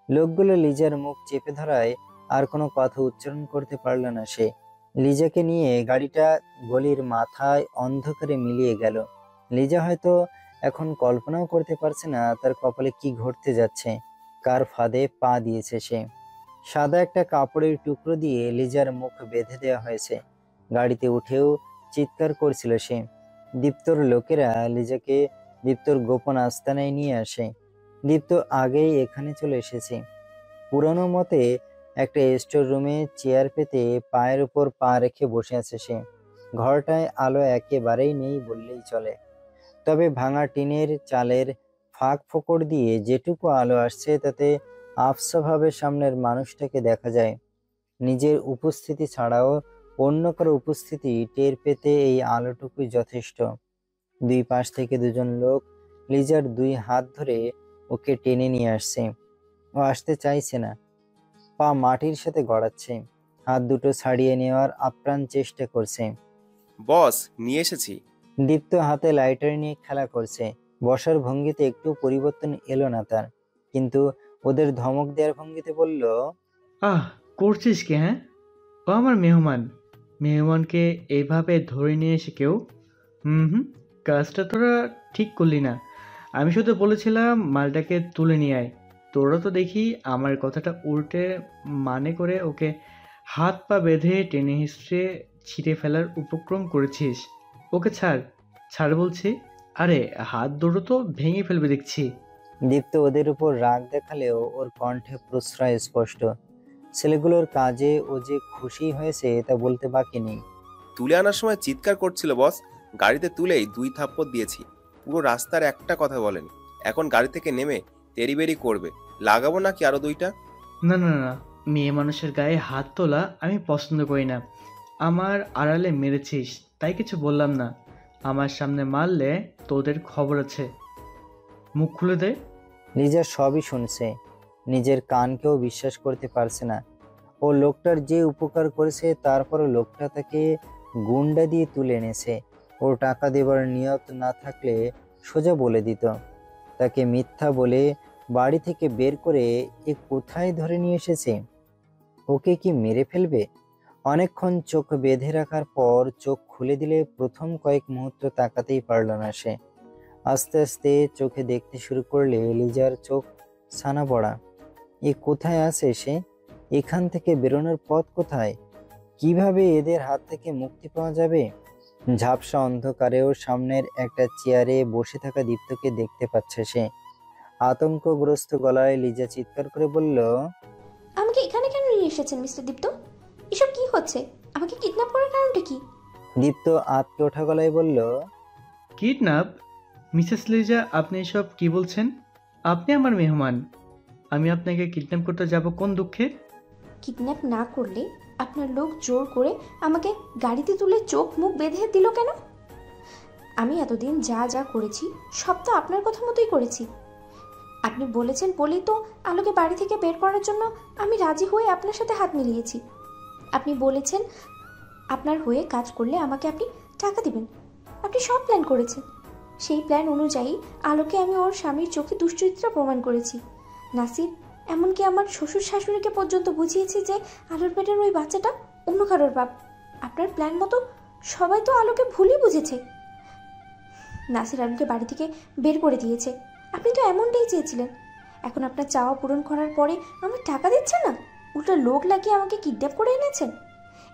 লোকগুলো লিজার মুখ চেপে ধরায় আর কোনো কথা উচ্চারণ করতে পারল না সে। লিজাকে নিয়ে গাড়িটা গলির মাথায় অন্ধকারে মিলিয়ে গেল। লিজা হয়তো এখন কল্পনাও করতে পারছে না তার কপালে কি ঘটতে যাচ্ছে, কার ফাঁদে পা দিয়েছে সে। সাদা একটা কাপড়ের টুকরো দিয়ে লিজার মুখ বেঁধে দেওয়া হয়েছে। গাড়িতে উঠেও চিৎকার করছিল সে। দীপ্তর লোকেরা লিজাকে দীপ্তর গোপন আস্তানায় নিয়ে আসে। দীপ্ত আগেই এখানে চলে এসেছে। পুরানো মতে একটা স্টোর রুমে চেয়ার পেতে পায়ের উপর পা রেখে বসে আছে সে। ঘরটায় আলো একেবারেই নেই বললেই চলে। তবে ভাঙা টিনের চালের ফাঁক ফোকর দিয়ে যেটুকু আলো আসছে তাতে আফসাভাবে সামনের মানুষটাকে দেখা যায়। নিজের উপস্থিতি ছাড়াও অন্য কারো উপস্থিতি টের পেতে এই আলোটুকুই যথেষ্ট। 2 পাশ থেকে 2জন লোক লিজার 2 হাত ধরে ওকে টেনে নিয়ে আসছে। ও আসতে চাইছে না, পা মাটির সাথে গড়াচ্ছে, হাত দুটো ছাড়িয়ে নেওয়ার আপ্রাণ চেষ্টা করছে।
বস, নিয়ে এসেছি।
দীপ্ত হাতে লাইটার নিয়ে খেলা করছে। বসার ভঙ্গিতে একটু পরিবর্তন এলো না তার, কিন্তু ওদের ধমক দেওয়ার ভঙ্গিতে বলল,
করছিস কি? হ্যাঁ, ও আমার মেহমান। মেহমানকে এইভাবে ধরে নিয়ে এসে কেউ কাজটা তোরা ঠিক করলি না। আমি শুধু বলেছিলাম মালটাকে তুলে নিয়ে আয়। তোরা তো দেখি আমার কথাটা উল্টে মানে করে ওকে হাত পা বেঁধে টেনে হিস্ট্রে ছিঁড়ে ফেলার উপক্রম করেছিস। ওকে ছাড়, ছাড় বলছি। আরে হাত দুটো তো ভেঙে ফেলবে দেখছি।
দীপ্ত ওদের উপর রাগ দেখালেও ওর কণ্ঠে প্রশ্রয় স্পষ্ট। ছেলেগুলোর কাজে ও যে খুশি হয়েছে তা বলতে বাকি নেই।
তুলে আনার সময় চিৎকার করছিল বস, গাড়িতে তুলেই 2 থাপ্পড় দিয়েছি। পুরো রাস্তার একটা কথা বলেন। এখন গাড়ি থেকে নেমে তেড়িবেড়ি করবে। লাগাবো নাকি আরো 2টা?
না না না, মেয়ে মানুষের গায়ে হাত তোলা আমি পছন্দ করি না। আমার আড়ালে মেরেছিস তাই কিছু বললাম না। আমার সামনে মারলে তোদের খবর আছে। মুখ খুলে দে।
লিজা সবই শুনছে, নিজের কানকেও বিশ্বাস করতে পারছে না। ও লোকটার যে উপকার করেছে তারপরও লোকটা তাকে গুন্ডা দিয়ে তুলে এনেছে। ওর টাকা দেবার নিয়ত না থাকলে সোজা বলে দিত। তাকে মিথ্যা বলে বাড়ি থেকে বের করে এ কোথায় ধরে নিয়ে এসেছে? ওকে কি মেরে ফেলবে? অনেকক্ষণ চোখ বেঁধে রাখার পর চোখ খুলে দিলে প্রথম কয়েক মুহূর্ত তাকাতেই পারল না সে। আস্তে আস্তে চোখে দেখতে শুরু করলে লিজার চোখ ছানা পড়া। এ কোথায় আছে সে? এখান থেকে বেরোনোর পথ কোথায়? কিভাবে এদের হাত থেকে মুক্তি পাওয়া যাবে? ঝাপসা অন্ধকারেও সামনের একটা চেয়ারে বসে থাকা দীপ্তকে দেখতে পাচ্ছে সে। আতঙ্কগ্রস্ত গলায় লিজা চিৎকার করে বলল,
আমাকে এখানে কেন নিয়ে এসেছেন মিস্টার দীপ্ত? এসব কি হচ্ছে? আমাকে কিডন্যাপ করার কারণটা কি?
দীপ্ত আতকে ওঠা গলায় বলল,
কিডন্যাপ? মিসেস লিজা, আপনি এসব কি বলছেন? আপনি আমার মেহমান, আমি আপনাকে কিডন্যাপ করতে যাব কোন দুঃখে?
কিডন্যাপ না করলে আপনার লোক জোর করে আমাকে গাড়িতে তুলে চোখ মুখ বেঁধে দিল কেন? আমি এতদিন যা যা করেছি সব তো আপনার কথা মতোই করেছি। আপনি বলেছেন বলেই তো আলোকে বাড়ি থেকে বের করার জন্য আমি রাজি হয়ে আপনার সাথে হাত মিলিয়েছি। আপনি বলেছেন আপনার হয়ে কাজ করলে আমাকে আপনি টাকা দিবেন। আপনি সব প্ল্যান করেছেন। সেই প্ল্যান অনুযায়ী আলোকে আমি ওর স্বামীর চোখে দুশ্চরিত্রা প্রমাণ করেছি। নাসির, এমনকি আমার শ্বশুর শাশুড়িকে পর্যন্ত বুঝিয়েছি যে আলোর পেটের ওই বাচ্চাটা অন্য কারোর বাপ। আপনার প্ল্যান মতো সবাই তো আলোকে ভুলই বুঝেছে। নাসির আলোকে বাড়ি থেকে বের করে দিয়েছে। আপনি তো এমনটাই চেয়েছিলেন। এখন আপনার চাওয়া পূরণ করার পরে আমার টাকা দিচ্ছেন না, উল্টো লোক লাগিয়ে আমাকে কিডন্যাপ করে এনেছেন।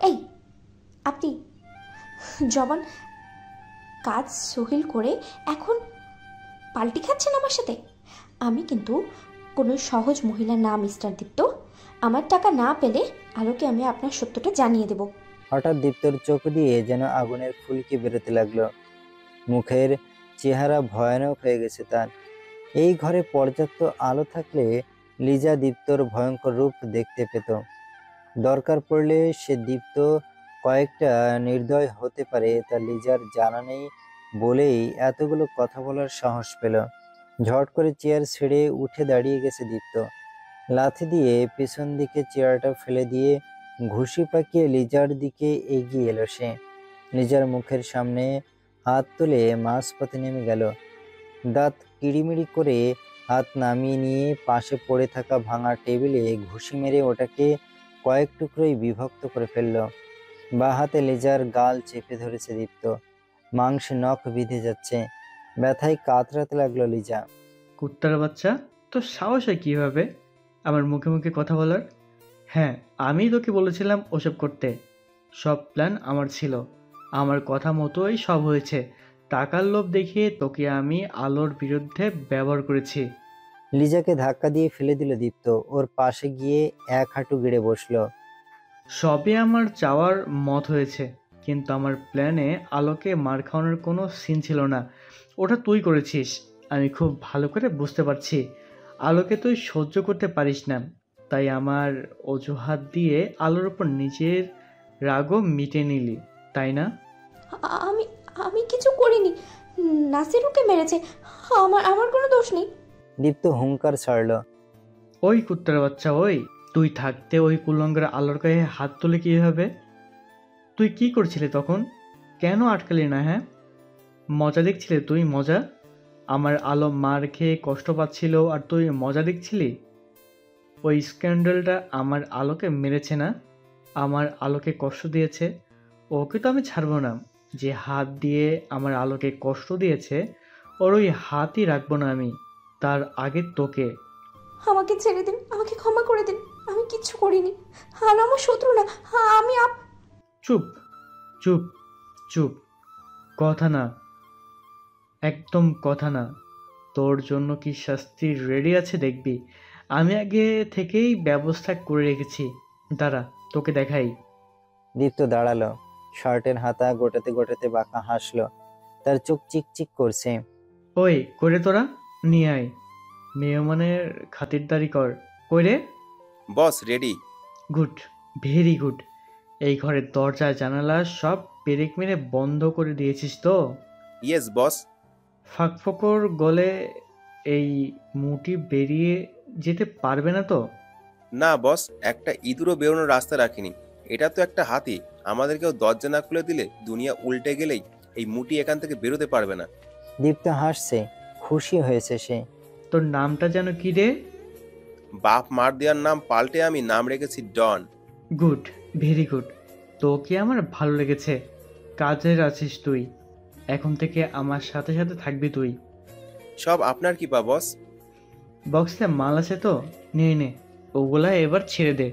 এই আপনি জবান কাজ সহিল করে এখন পাল্টি খাচ্ছেন আমার সাথে। আমি কিন্তু কোনো সহজ মহিলা না মিস্টার দীপ্ত। আমার টাকা না পেলে আলোকে আমি আপনার সত্যটা জানিয়ে দেব।
হঠাৎ দীপ্তর চোখ দিয়ে যেন আগুনের ফুলকি বেরোতে লাগলো। মুখের চেহারা ভয়ানক হয়ে গেছে তার। এই ঘরে পর্যাপ্ত আলো থাকলে লিজা দীপ্তর ভয়ঙ্কর রূপ দেখতে পেত। দরকার পড়লে সে দীপ্ত কয়েকটা নির্দয় হতে পারে তা লিজার জানা নেই বলেই এতগুলো কথা বলার সাহস পেল। ঝট করে চেয়ার ছেড়ে উঠে দাঁড়িয়ে গেছে দীপ্ত। লাথি দিয়ে পেছন দিকে চেয়ারটা ফেলে দিয়ে ঘুষি পাকিয়ে লিজার দিকে এগিয়ে এলো সে। লিজার মুখের সামনে হাত তুলে মাঝপথে নেমে গেল। দাঁত কিড়িমিড়ি করে হাত নামিয়ে নিয়ে পাশে পড়ে থাকা ভাঙা টেবিলে ঘুষি মেরে ওটাকে কয়েক টুকরোই বিভক্ত করে ফেলল। বা হাতে লেজার গাল চেপে ধরেছে দীপ্ত। মাংসে নখ বিঁধে যাচ্ছে। ব্যথায় কাতরাতে লাগলো লিজা।
কুত্তার বাচ্চা, তো সাহস হয় কীভাবে আমার মুখে মুখে কথা বলার? হ্যাঁ, আমি তোকে বলেছিলাম ওসব করতে। সব প্ল্যান আমার ছিল, আমার কথা মতোই সব হয়েছে। টাকার লোভ দেখিয়ে তোকে আমি আলোর বিরুদ্ধে ব্যবহার করেছি।
লিজাকে ধাক্কা দিয়ে ফেলে দিল দীপ্ত। ওর পাশে গিয়ে এক হাঁটু গেড়ে বসলো।
সবই আমার চাওয়ার মত হয়েছে, কিন্তু আমার প্ল্যানে আলোকে মার খাওয়ানোর কোনো সিন ছিল না। ওটা তুই করেছিস, আমি খুব ভালো করে বুঝতে পারছি। আলোকে তুই সহ্য করতে পারিস না, তাই আমার অজুহাত দিয়ে আলোর উপর নিজের রাগও মিটে নিলি, তাই না?
আমি আমি কিছু করিনি। নাসির ওকে মেরেছে। আমার কোনো দোষ নেই।
দীপ্ত হুঙ্কার ছাড়ল।
ওই কুত্তার বাচ্চা, ওই তুই থাকতে ওই কুলঙ্গের আলোর গায়ে হাত তুলে কীভাবে? তুই কি করছিলি তখন? কেন আটকালি না? হ্যাঁ, মজা দেখছিলে তুই? মজা? আমার আলো মার খেয়ে কষ্ট পাচ্ছিল আর তুই মজা দেখছিলি? ওই স্ক্যান্ডালটা আমার আলোকে মেরেছে না, আমার আলোকে কষ্ট দিয়েছে। ওকে তো আমি ছাড়বো না। যে হাত দিয়ে আমার আলোকে কষ্ট দিয়েছে ওর ওই হাতই রাখবো না আমি, তার আগে তোকে।
আমাকে ছেড়ে দিন, আমাকে ক্ষমা করে দিন। আমি কিচ্ছু করিনি। আলো আমার শত্রু না। আমি
চুপ চুপ চুপ, কথা না, একদম কথা না। তোর জন্য কি শাস্তি রেডি আছে দেখবি। আমি আগে থেকেই ব্যবস্থা করে রেখেছি, দাঁড়া তোকে দেখাই।
দীপ্ত দাঁড়ালো। শার্টের হাতা গোটাতে গোটাতে বাঁকা হাসলো। তার চোখ চিকচিক করছে।
ওই করে তোরা নিয়ে আয়, মেহমানের খাতিরদারি কর। কইরে
বস রেডি।
Good, very good. এই ঘরের দরজা জানালা সব পেরেক মেরে বন্ধ করে দিয়েছিস তো?
Yes boss.
ফাঁকফোকর গলে এই মুটি বেরিয়ে যেতে পারবে না তো?
না বস, একটা ইঁদুরও বেরোনোর রাস্তা রাখিনি। এটা তো একটা হাতি। আমাদেরকেও দরজা না খুলে দিলে দুনিয়া উল্টে গেলেই এই মুটি এখান থেকে বেরোতে পারবে না।
দীপ্ত হাসছে, খুশি হয়েছে সে।
তোর নামটা যেন কি রে?
বাপ মার দেওয়ার নাম পাল্টে আমি নাম রেখেছি ডন।
Good, very good. তোকে আমার ভালো লেগেছে। কাজের আছিস তুই, এখন থেকে আমার সাথে সাথে থাকবি তুই।
সব আপনার কি পা বস?
বক্সে মাল আছে তো, নিয়ে নে। ওগুলা এবার ছেড়ে দে।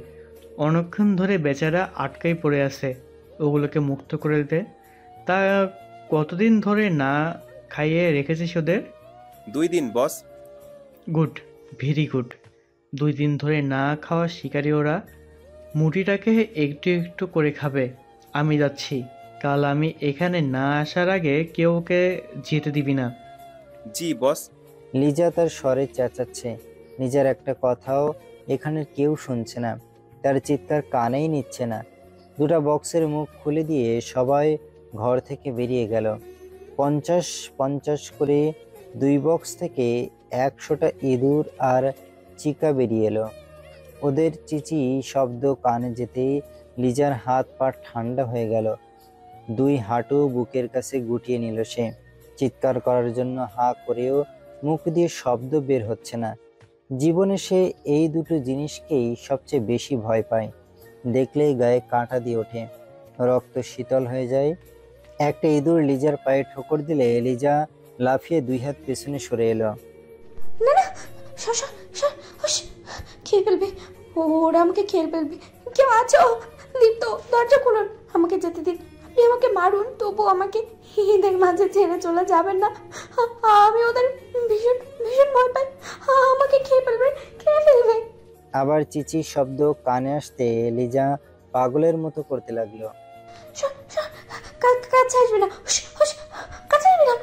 অনেকক্ষণ ধরে বেচারা আটকাই পড়ে আছে, ওগুলোকে মুক্ত করে দে। তা কতদিন ধরে না খাইয়ে রেখেছিস ওদের?
2 দিন বস।
Good, very good. 2 দিন ধরে না খাওয়া শিকারি ওরা। মুটিটাকে একটু একটু করে খাবে। আমি যাচ্ছি, কাল আমি এখানে না আসার আগে কেউ ওকে যেতে দিবি না।
জি বস।
লিজা তার স্বরে চেঁচাচ্ছে। নিজের একটা কথাও এখানের কেউ শুনছে না, তার চিৎকার কানেই নিচ্ছে না। 2টা বক্সের মুখ খুলে দিয়ে সবাই ঘর থেকে বেরিয়ে গেল। 50-50 করে 2 বক্স থেকে 100টা ইঁদুর আর চিকা বেরিয়ে এলো। ওদের চিচি শব্দ কানে যেতেই লিজার হাত পা ঠান্ডা হয়ে গেল। 2 হাঁটু বুকের কাছে গুটিয়ে নিল সে। চিৎকার করার জন্য হাঁ করেও মুখ দিয়ে শব্দ বের হচ্ছে না। জীবনে সে এই 2টো জিনিসকেই সবচেয়ে বেশি ভয় পায়। দেখলেই গায়ে কাঁটা দিয়ে ওঠে, রক্ত শীতল হয়ে যায়। একটা ইঁদুর লিজার পায়ে ঠোকর দিলে লিজা লাফিয়ে 2 হাত পেছনে সরে এলো।
না না, খেয়ে ফেলবে, ওরা আমাকে খেয়ে ফেলবে। কেউ আছো? দীপ্ত, দরজা খুলুন, আমাকে যেতে দিন। আপনি আমাকে মারুন, তবু আমাকে এদের মাঝে ছেড়ে চলে যাবেন না। আমি ওদের ভীষণ ভীষণ ভয় পাই, আমাকে খেয়ে ফেলবে।
আবার চিচি শব্দ কানে আসতে লিজা পাগলের মতো করতে লাগলো।
কাছে আসবে না, কাছে আসবে না।